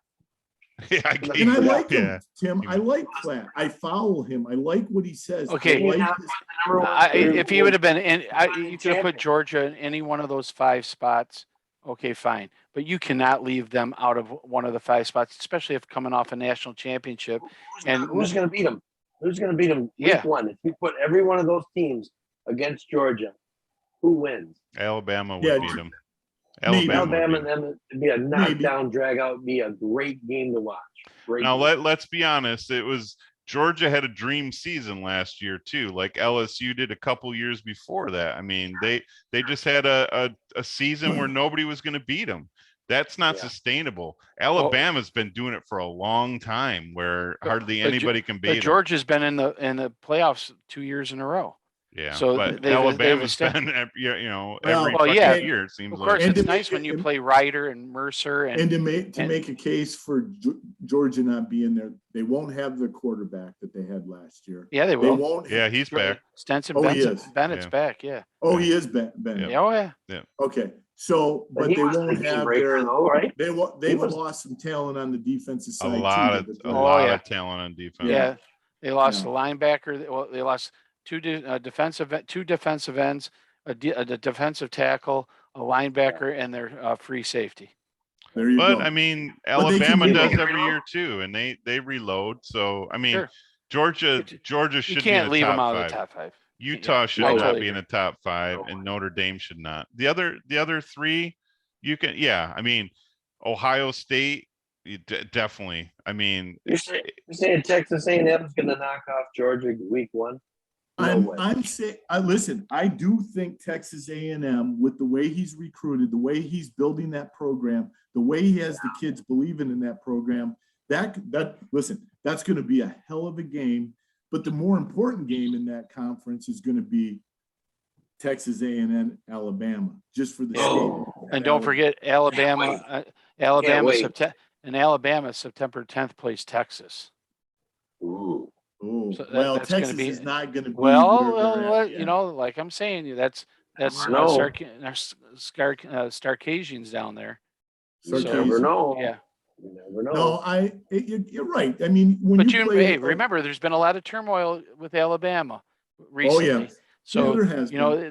Yeah, And I like him, yeah. Tim. I like Platt. I follow him. I like what he says. Okay. I like his- If he would have been you could have put Georgia in any one of those 5 spots. Okay, fine. But you cannot leave them out of one of the 5 spots, especially if coming off a national championship. And Who's going to beat him? Who's going to beat him? Yeah. Week 1. If you put every one of those teams against Georgia, who wins? Alabama would Yeah, beat them. maybe. Alabama would and them to be a knockdown, drag out, be a great game to watch. Great Now game. let's be honest. It was Georgia had a dream season last year too, like LSU did a couple years before that. I mean, they just had a season where nobody was going to beat them. That's not sustainable. Alabama's been doing it for a long time, where hardly anybody can beat But them. Georgia's been in the playoffs 2 years in a row. Yeah, so but they've Alabama's established- been every Well, fucking yeah. year. It seems Of like. course, And it's to nice make when it- you play Ryder and Mercer And to and- make a case for Georgia not being there, they won't have the quarterback that they had last year. yeah, they They will. won't. Yeah, he's back. Stenson Oh, he Bennett's, is. Bennett's Yeah. back. Yeah. Oh, he is Ben. Ben. Yeah. Oh yeah. Okay, so but he they wasn't a won't game have breaker, their. though, right? They've was- lost some talent on the defensive A side. lot too, of that a they're- lot yeah. of talent on defense. Yeah. They lost Yeah. a linebacker. They lost two defensive ends, a defensive tackle, a linebacker, and their free safety. There you But go. I mean, But they can Alabama does reload. every year too, and they reload. So I mean, Sure. Georgia You should be can't in leave the them top out of 5. the top 5. Utah should I not totally be in agree. the top 5, and Notre Dame should not. The other 3, you can. Yeah, I mean, Ohio State, definitely. I mean, You're saying Texas A&M is going to knock off Georgia week 1? No way. I'm saying, listen, I do think Texas A&M, with the way he's recruited, the way he's building that program, the way he has the kids believing in that program, listen, that's going to be a hell of a game. But the more important game in that conference is going to be Texas A&M, Alabama, just for the state. And don't forget Alabama. Alabama wait. September 10th plays Texas. Ooh. Oh, So well, that's gonna Texas be- is not going to be. Well, where they're at yet. you know, like I'm saying, that's No. Starcasians down there. You Sarcasm. never know. Yeah. You never know. No, you're right. I mean, when But you play, remember, there's been a lot of turmoil with Alabama recently. Oh yeah, So there has you know,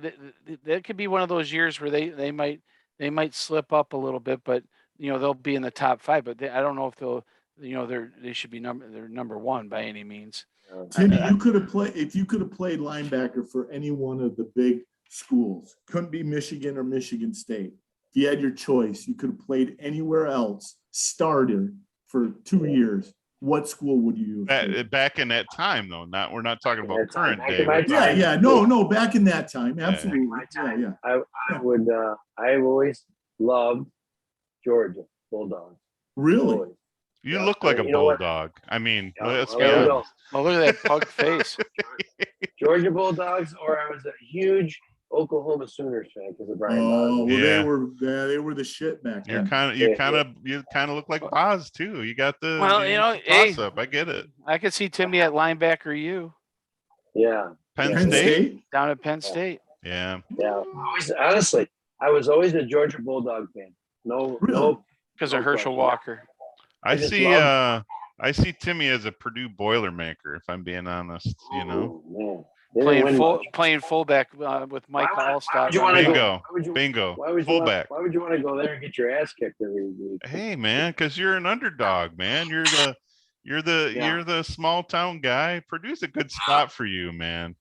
that could be one of those years where they might slip up a little bit, but you know they'll be in the top 5. But I don't know if they'll, you know, they should be they're number 1 by any means. Timmy, you could have played if you could have played linebacker for any one of the big schools. Couldn't be Michigan or Michigan State. if you had your choice, you could have played anywhere else, starter for 2 years. What school would you have? Back in that time, though, we're not talking about current Back day. in my We're time. Yeah, no, back in that time, Yeah. absolutely. My Yeah, time, yeah. I've always loved Georgia Bulldogs. Really? Always. You Yeah, look like a you know what? bulldog. I mean, Yeah, let's well, be there we go. honest. Oh, look at that pug face. Georgia Bulldogs, or I was a huge Oklahoma Sooners fan because of Brian Oh, Boswell. well, Yeah. they were the shit back You're then. kind of look like Boz too. You got the Well, you know, hey, toss up. I get it. I could see Timmy at linebacker U Yeah. Penn Penn State? State? down at Penn State. Yeah. Yeah. Honestly, I was always a Georgia Bulldog fan. Really? Because No of Herschel question. Walker. I just see love- I see Timmy as a Purdue Boilermaker, if I'm being honest, you know. Oh, man. They didn't win much. Playing fullback with Mike Why Allstott. would you wanna go- Bingo. Why would you Fullback. why would you want to go there and get your ass kicked every week? Hey man, because you're an underdog, man. You're the small town guy. Purdue's a good spot for you, man.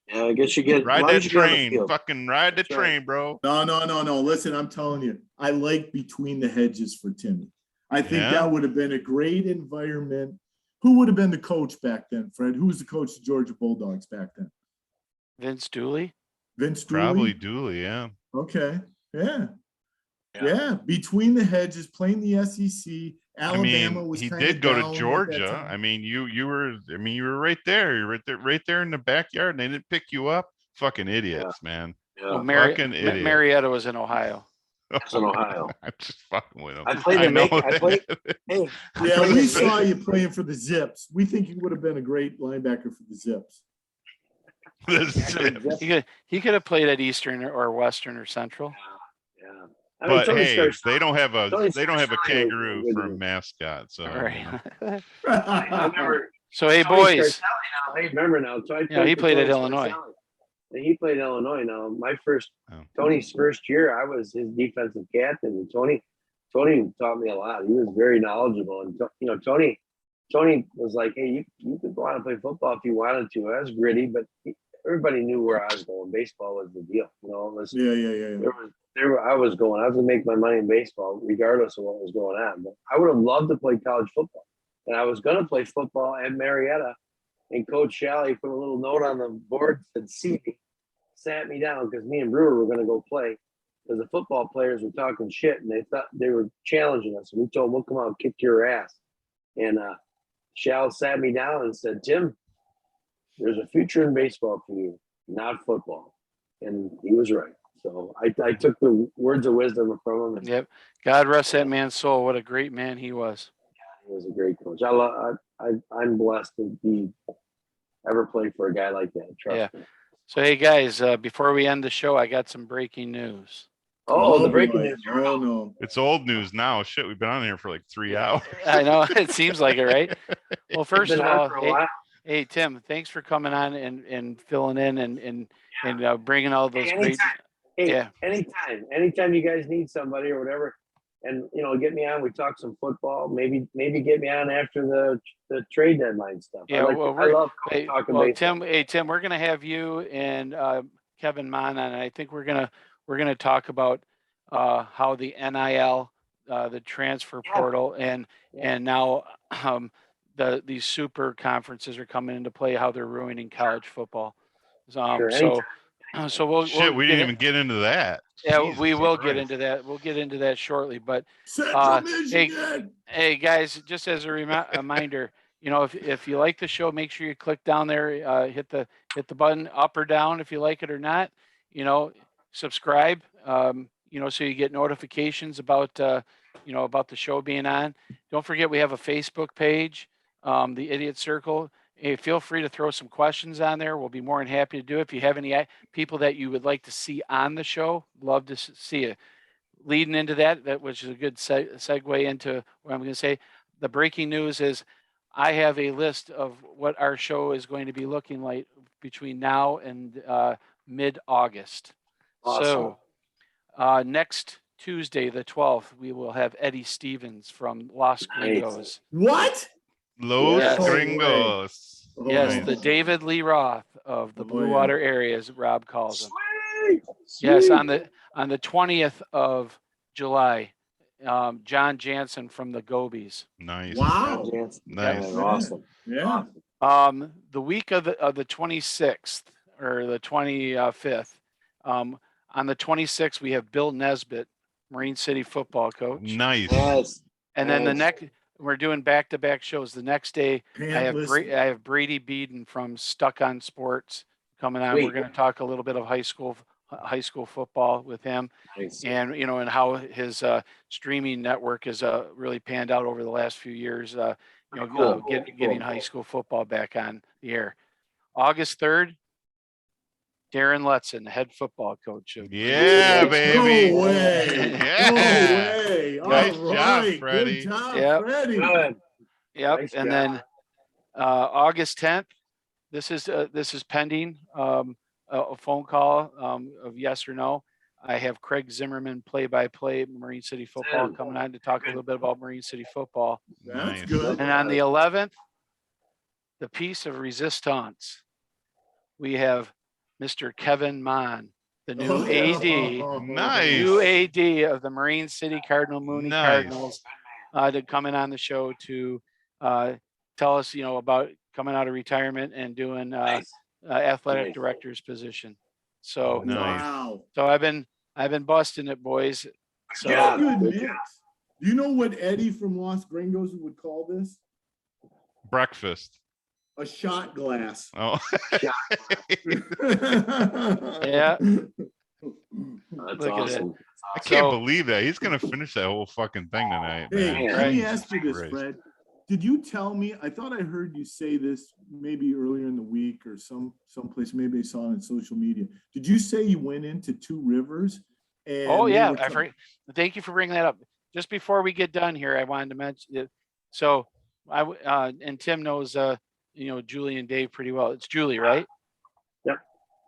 Yeah, I guess you get Ride as long that as you get on the train. field. Fucking ride the That's right. train, bro. No. Listen, I'm telling you, I like between the hedges for Timmy. I think Yeah. that would have been a great environment. Who would have been the coach back then, Fred? Who was the coach of Georgia Bulldogs back then? Vince Dooley. Vince Dooley? Probably Dooley, yeah. Okay. Yeah. Yeah. Yeah. Between the hedges, playing the SEC. Alabama was he kinda did go down to at that Georgia. time. I mean, you were right there. You're right there in the backyard, and they didn't pick you up. Fucking idiots, man. Well, Yeah. Fucking idiot. Marietta was in Ohio. That's in Ohio. I'm just fucking with him. I played in Macon. I that. played. Hey, I Yeah, played we in saw Macon. you playing for the Zips. We think you would have been a great linebacker for the Zips. He could have played at Eastern or Western or Central. Yeah. I mean, But Tony hey, Starks- they don't have a Tony kangaroo Starks- for a mascot. So All you right. know. I remember. So hey Tony boys, Scarselli now. Hey, remember now? So I Yeah, he for played at Tony Illinois. Scarselli. And he played Illinois. Now, Oh. Tony's first year, I was his defensive captain, and Tony taught me a lot. He was very knowledgeable, and Tony was like, "Hey, you could go out and play football if you wanted to." I was gritty, but everybody knew where I was going. Baseball was the deal. It was Yeah. I was going to make my money in baseball, regardless of what was going on. But I would have loved to play college football, and I was going to play football at Marietta. And Coach Shalley put a little note on the board, said, "See me," sat me down because me and Brewer were going to go play. Because the football players were talking shit and they thought they were challenging us. And we told them, "We'll come out and kick your ass." And Shall sat me down and said, "Tim, there's a future in baseball for you, not football." And he was right. So I took the words of wisdom from him. And Yep. God rest that man's soul. What a great man he was. he was a great coach. I'm blessed to ever play for a guy like that. Trust me. So hey guys, before we end the show, I got some breaking news. Oh, the breaking boy. news. Oh no. It's old news now. Shit, we've been on here for like 3 hours. I know it seems like it, right? Well, first Been of on all, for a while. hey Tim, thanks for coming on and filling in and bringing all those great. Hey, Yeah. anytime you guys need somebody or whatever, and get me on. We talk some football. Maybe get me on after the trade deadline stuff. Yeah, I love Hey, talking well, baseball. Tim, we're gonna have you and Kevin Mon on. And I think we're gonna talk about how the NIL, the transfer portal, and now these super conferences are coming into play. How they're ruining college football. Sure, So we'll Shit, we didn't even get into that. Yeah, Jesus we will Christ. get into that. We'll get into that shortly. But Central Michigan. hey guys, just as a reminder, if you like the show, make sure you click down there, hit the button up or down if you like it or not. Subscribe. So you get notifications about about the show being on. Don't forget we have a Facebook page, the Idiot Circle. Hey, feel free to throw some questions on there. We'll be more than happy to do it. If you have any people that you would like to see on the show, love to see you. Leading into that which is a good segue into what I'm going to say. The breaking news is I have a list of what our show is going to be looking like between now and mid-August. Awesome. So next Tuesday, the 12th, we will have Eddie Stevens from Los Gringos. What? Los Yes. Gringos. Oh, Yes, Nice. the David Lee Roth of the Oh, Blue yeah. Water area, as Rob calls him. Sweet. Yes, Sweet. on the 20th of July. John Jansen from the Gobies. Nice. Wow. Nice. That's awesome. Yeah. The week of the 26th or the 25th. On the 26th, we have Bill Nesbitt, Marine City football coach. Nice. Yes. And then the Nice. next, we're doing back-to-back shows. The next day, I Pantless. have Brady Beeden from Stuck on Sports coming on. We're Sweet. going to talk a little bit of high school football with him, Nice. and and how his streaming network has really panned out over the last few years. Cool. Getting high school football back on the air. August 3rd, Darren Letson, the head football coach. Yeah, No baby. No way. Yeah. No way. Nice All job, right. Freddie. Good job, Yep. Freddie. Good. Yep. Nice And job. then August 10th, this is pending a phone call of yes or no. I have Craig Zimmerman, play-by-play Marine City football, coming on to talk a little bit about Marine City football. That's Nice. good. And on the 11th, the piece of resistance, we have Mr. Kevin Mon, the new AD. Nice. New AD of the Marine City Cardinal Mooney Nice. Cardinals, to coming on the show to tell us, about coming out of retirement and doing Nice. athletic Nice. director's position. So, Nice. Wow. so I've been busting it, boys. So Yeah. That's a good Good mix. job. Do you know what Eddie from Los Gringos would call this? Breakfast. A shot glass. Oh. Yeah. That's Look at awesome. I can't So- believe that. He's gonna finish that whole fucking thing tonight, Hey, man. Yeah. let me Jesus ask you this, Christ. Fred. Did you tell me? I thought I heard you say this maybe earlier in the week or someplace. Maybe I saw it on social media. Did you say you went into Two Rivers? And Oh they yeah, were thank you for bringing that up. Just before we get done here, I wanted to mention it. So and Tim knows Julie and Dave pretty well. It's Julie, right? Yep.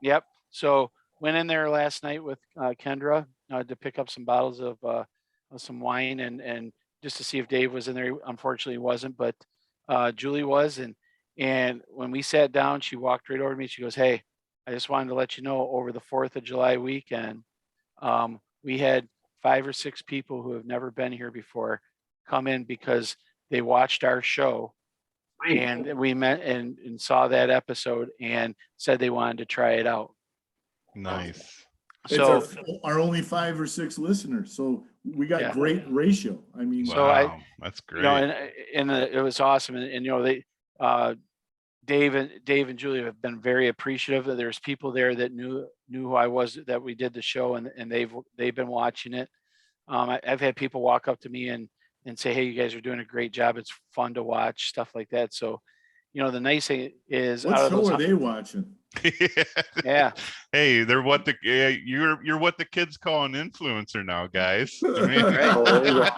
Yep. So went in there last night with Kendra to pick up some bottles of some wine and just to see if Dave was in there. Unfortunately, he wasn't, but Julie was. And when we sat down, she walked right over to me. She goes, "Hey, I just wanted to let you know over the 4th of July weekend, we had 5 or 6 people who have never been here before come in because they watched our show Sweet. and we met and saw that episode and said they wanted to try it out." Nice. It's So our only 5 or 6 listeners, so we got Yeah. great ratio. I mean, So Wow. That's great. and it was awesome. And they, Dave and Julie have been very appreciative. There's people there that knew who I was, that we did the show, and they've been watching it. I've had people walk up to me and say, "Hey, you guys are doing a great job. It's fun to watch," stuff like that. So, the nice thing is, what show are they watching? yeah, Hey, they're what you're what the kids call an influencer now, guys. I mean, Oh, there you go.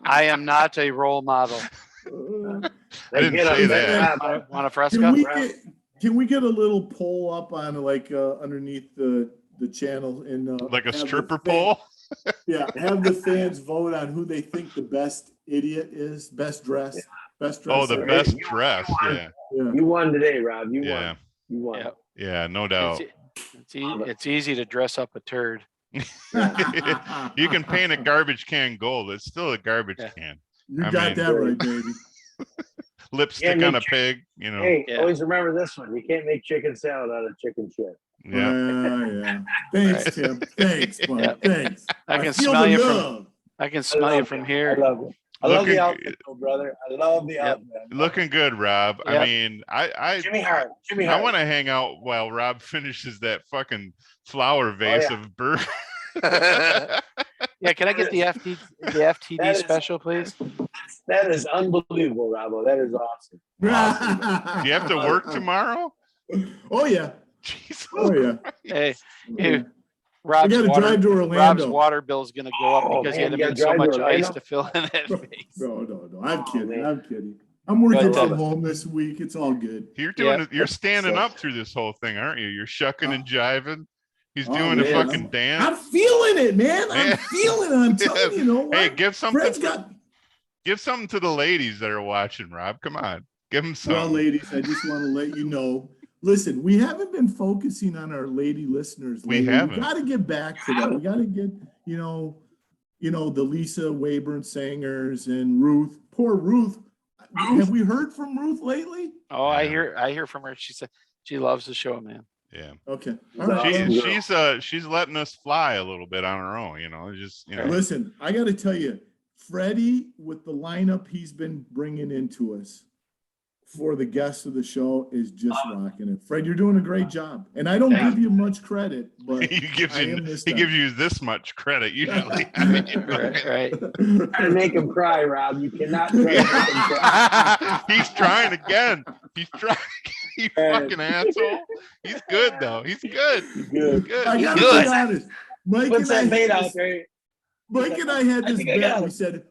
I am not a role model. I didn't Get 'em, say get 'em that. out. Want a Can fresca? we get a little poll up on underneath the channel and Like a have the stripper fan- pole. Yeah, have the fans vote on who they think the best idiot is, best dressed. Oh, the dresser. best You dressed. won. Yeah. Yeah. You won today, Rob. You Yeah. won. You won. Yep. Yeah. No doubt. It's easy to dress up a turd. You can paint a garbage can gold. It's still a garbage Yeah. can. You I got mean- that right, baby. Lipstick Yeah, on a make pig. Hey, Yeah. always remember this one. You can't make chicken salad out of chicken shit. Yeah. Yeah. Thanks, Tim. Thanks, bud. Yeah. Thanks. I can feel smell the you from love. I can I smell love you it. from I here. love it. I love Looking- the outfit, though, brother. I love the Yep. outfit. Looking good, Rob. I Yep. mean, I Jimmy Hart. Jimmy I Hart. want to hang out while Rob finishes that fucking flower vase yeah. of burger. Yeah, can I get the FTD That is- special, please? That is unbelievable, Robbo. That is awesome. Do you have to work tomorrow? Oh yeah. Jesus. Oh yeah. Hey, Yeah. hey, I Rob's gotta water, drive to Rob's Orlando. water bill's gonna go up Oh, because man, he you had to gotta make so drive to much ice Orlando? to fill in that vase. No. I'm Oh, kidding. man. I'm kidding. I'm working But, from home this week. It's all good. You're doing Yeah. it. You're standing So- up through this whole thing, aren't you? You're shucking and jiving. He's Oh, doing a man. fucking I'm dance. feeling it, man. I'm Yeah. feeling it. I'm telling you, you know what? Hey, give something. Fred's got. Give something to the ladies that are watching, Rob. Come on, give them Well, something. ladies, I just want to let you know. Listen, we haven't been focusing on our lady listeners. We lately. haven't. We got to get back to that. We got to get, the Lisa Wayburn singers and Ruth. Poor Ruth. Have we heard from Ruth lately? Oh, I Yeah. hear from her. She said she loves the show, man. Yeah. Okay. All Well, right. She's letting us fly a little bit on her own, just Listen, I got to tell you, Freddie, with the lineup he's been bringing into us for the guests of the show, is just rocking it. Fred, you're doing a great job, and I don't give you much credit, but he gives you this much credit usually. Right. Try to make him cry, Rob. You cannot try to make him cry. He's trying again. He's trying. You fucking asshole. He's good though. He's good. Good. Good. I gotta good. be honest. Mike Puts and I that bait had out this, there. Mike and I had I this think I got bet. him. We said,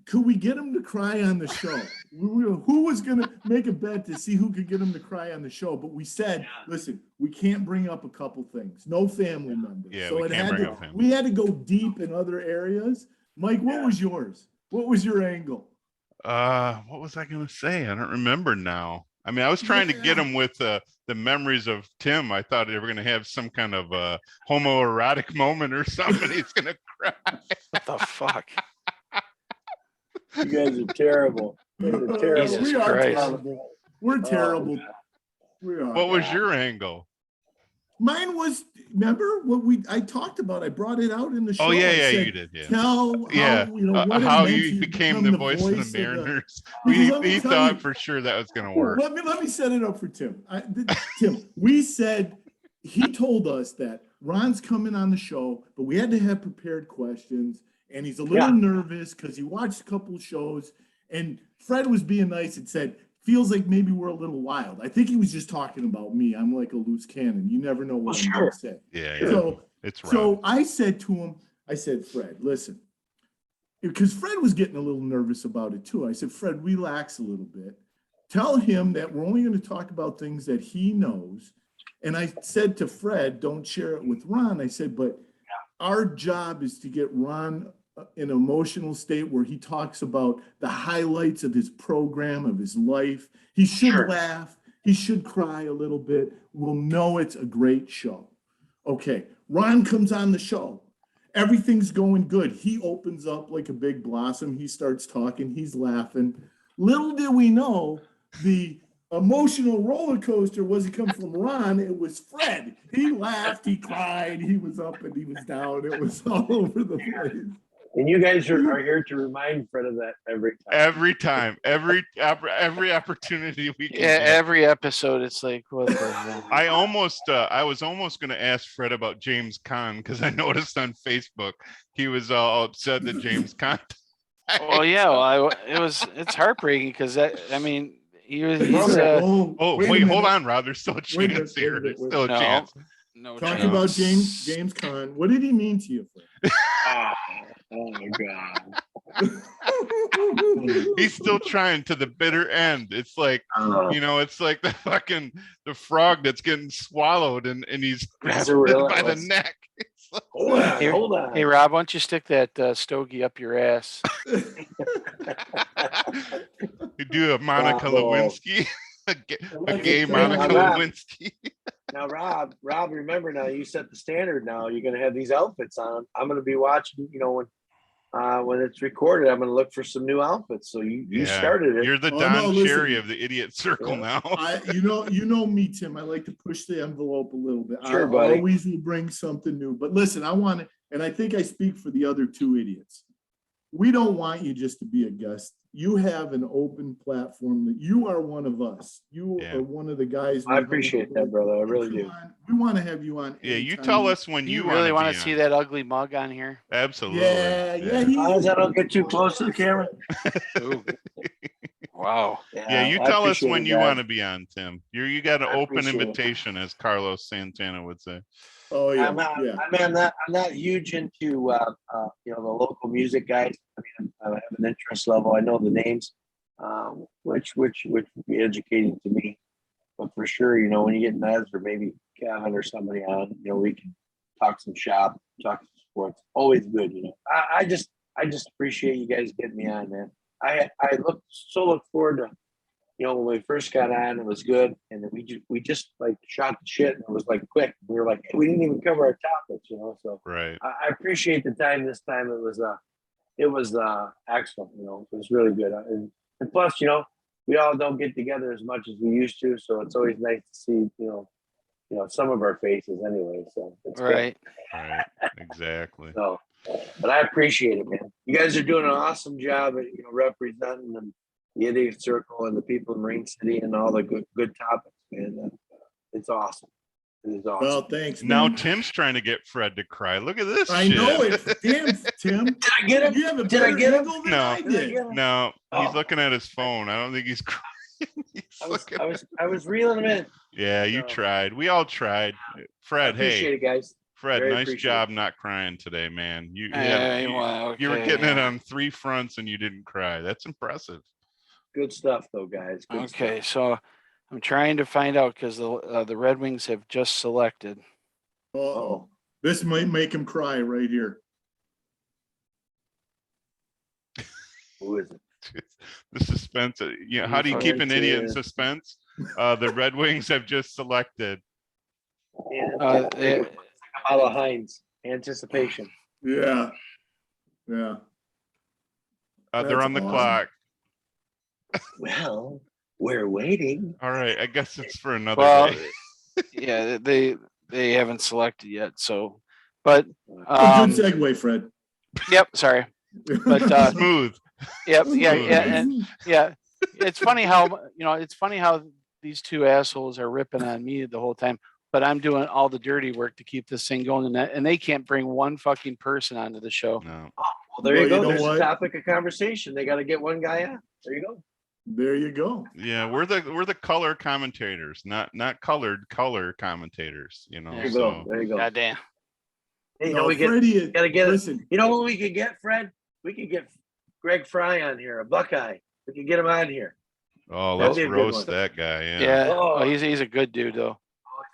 could we get him to cry on the show? Who was going to make a bet to see who could get him to cry on the show? But we said, listen, we can't bring up a couple things. No family members. Yeah, so we it can't had bring to, up family. we had to go deep in other areas. Mike, what was yours? What was your angle? What was I gonna say? I don't remember now. I mean, I was trying to get him with the memories of Tim. I thought they were gonna have some kind of homoerotic moment or something. He's gonna cry. What the fuck? You guys are terrible. You guys are terrible. Jesus we are Christ. terrible. We're terrible. We are. What was your angle? Mine was, remember what I talked about? I brought it out in the show. Oh yeah, I yeah, said, you did. Yeah. Tell Yeah, what it how meant you to became become the voice of the Mariners. Because let me He tell thought you- for sure that was gonna work. Let me set it up for Tim. Tim, we said, he told us that Ron's coming on the show, but we had to have prepared questions, and he's a little nervous because he watched a couple shows, and Fred was being nice and said, feels like maybe we're a little wild. I think he was just talking about me. I'm like a loose cannon. You never know what I'm going to say. Yeah, So, it's right. so I said to him, Fred, listen, because Fred was getting a little nervous about it too. I said, Fred, relax a little bit. Tell him that we're only going to talk about things that he knows. And I said to Fred, don't share it with Ron. I said, but our job is to get Ron in an emotional state where he talks about the highlights of his program, of his life. He should laugh. He should cry a little bit. We'll know it's a great show. Okay, Ron comes on the show. Everything's going good. He opens up like a big blossom. He starts talking. He's laughing. Little did we know, the emotional roller coaster wasn't come from Ron. It was Fred. He laughed. He cried. He was up and he was down. It was all over the place. And you guys are here to remind Fred of that every time. Every opportunity we can Yeah, get. every episode it's like, what the hell? I was almost going to ask Fred about James Caan because I noticed on Facebook he was all upset that James Caan. Well, yeah, well, it's heartbreaking because he's Wait, hold on, Rob. The's still a Wait a minute, chance here. wait a There's minute, still a no. chance. No Talk chance. about James Caan. What did he mean to you, Fred? Oh my God. He's still trying to the bitter end. It's like, it's like the frog that's getting swallowed and he's grabbed by the neck. It's like, Hold on. Hey, Rob, why don't you stick that stogie up your ass? you do a Monica Bravo. Lewinsky, a gay Now, Monica Rob. Lewinsky. Now, Rob, remember now, you set the standard now. You're going to have these outfits on. I'm going to be watching, when it's recorded, I'm going to look for some new outfits. So you started it. You're the Oh, Don no, listen. Cherry of the idiot circle now. You know me, Tim. I like to push the envelope a little bit. Sure, I buddy. always will bring something new. But listen, I want to, and I think I speak for the other two idiots. We don't want you just to be a guest. You have an open platform that you are one of us. You are one of the guys. I appreciate that, brother. I really do. We want to have you on. Yeah, you anytime tell us when You you really want to to see that ugly mug on here? Absolutely. Yeah. As long as I don't get too close to the camera. Ooh. Wow. Yeah, you I tell us appreciate when it, you guys. want to be on, Tim. You got an I open appreciate it. invitation, as Carlos Santana would say. Oh yeah. I'm not huge into the local music guys. I mean, I have an interest level. I know the names, which would be educating to me. But for sure, when you get Nez or maybe Kevin or somebody on, we can talk some shop, talk some sports. Always good, I just appreciate you guys getting me on, man. I look forward to. When we first got on, it was good, and then we just like shot the shit, and it was like quick. We were like, hey, we didn't even cover our topics, So Right. I appreciate the time. This time it was it was excellent. You know, it was really good. And plus, you know, we all don't get together as much as we used to, so it's always nice to see, you know, some of our faces anyway. So it's good. Right. Right. Exactly. So, but I appreciate it, man. You guys are doing an awesome job at, you know, representing the Idiot Circle and the people in Marine City and all the good topics, man. It's awesome. It is awesome. Well, thanks, Now man. Tim's trying to get Fred to cry. Look at this. I shit. know it. Damn, Tim. Did I get him? You have a Did I better get him? angle than No. I Did I did. get him? No, he's Oh. looking at his phone. I don't think he's crying. He's looking I was reeling him in. Yeah, you So- tried. We all tried. I Fred, appreciate hey, it, guys. Fred, Very nice appreciate job not crying today, man. You Well, you were okay, getting it yeah. on 3 fronts and you didn't cry. That's impressive. Good stuff, though, guys. Good Okay, stuff. so I'm trying to find out because the Red Wings have just selected. Uh-oh. This might make him cry right here. Who is it? The suspense. How do you keep an idiot in suspense? The Red Wings have just selected. Yeah, Kamala Hines. Anticipation. Yeah. Yeah. They're That's on the awesome. clock. Well, we're waiting. All right, I guess it's for another Well, day. yeah, they haven't selected yet. So, but Good Yep. segue, Fred. Sorry. But Smooth. Yep. Yeah. Smooth, Yeah. man. And yeah, it's funny how these two assholes are ripping on me the whole time. But I'm doing all the dirty work to keep this thing going, and they can't bring one fucking person onto the show. No. Well, there Well, you go. you know There's what? a topic of conversation. They got to get one guy on. There you go. There you go. Yeah, we're the color commentators, not colored color commentators. You know. There you So go. There you go. Goddamn. Hey, you No, know, we Freddie, gotta get it. listen, You know what we could get, Fred? We could get Greg Fry on here, a Buckeye. We could get him on here. oh, That'd let's be a good roast one. that guy. Yeah. Yeah. Oh. Oh, he's a good dude though.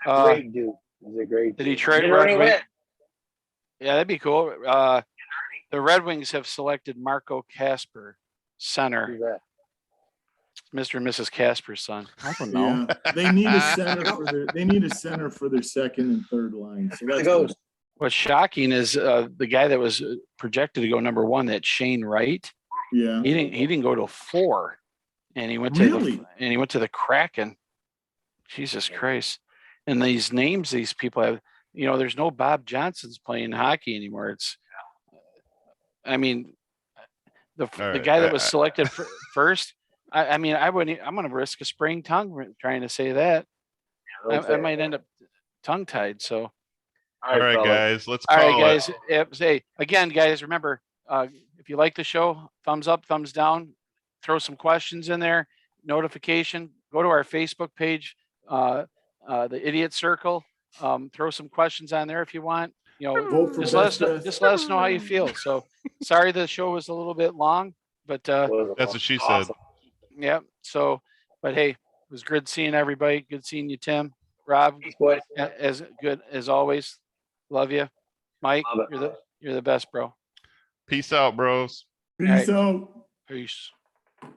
He's a great dude. He's a great The dude. Detroit Get Red Ernie Wings- Witt. Yeah, that'd be cool. The Red Wings have selected Marco Casper, center, Who's that? Mr. and Mrs. Casper's son. I don't know. yeah, they need a center for their second and third line. So There that's it goes. What's shocking is the guy that was projected to go number one, that Shane Wright. yeah. He didn't go to 4, and he went Really? to the Kraken. Jesus Christ! And these names these people have, there's no Bob Johnsons playing hockey anymore. I mean, the right, guy that was selected first. I'm going to risk a sprained tongue trying to say that. I might end up tongue tied. So. All right, fellas. guys, let's All call right, guys. it. Yep, say again, guys. Remember, if you like the show, thumbs up, thumbs down. Throw some questions in there. Notification. Go to our Facebook page, the Idiot Circle. Throw some questions on there if you want. Vote for Just let us best know. dressed. Just let us know how you feel. So sorry the show was a little bit long, but That's what she said. Awesome. yeah. So, but hey, it was good seeing everybody. Good seeing you, Tim, Rob. Thanks, boys. As good as always. Love you, Mike. Love it. You're the best, bro. Peace out, bros. Peace out. Peace.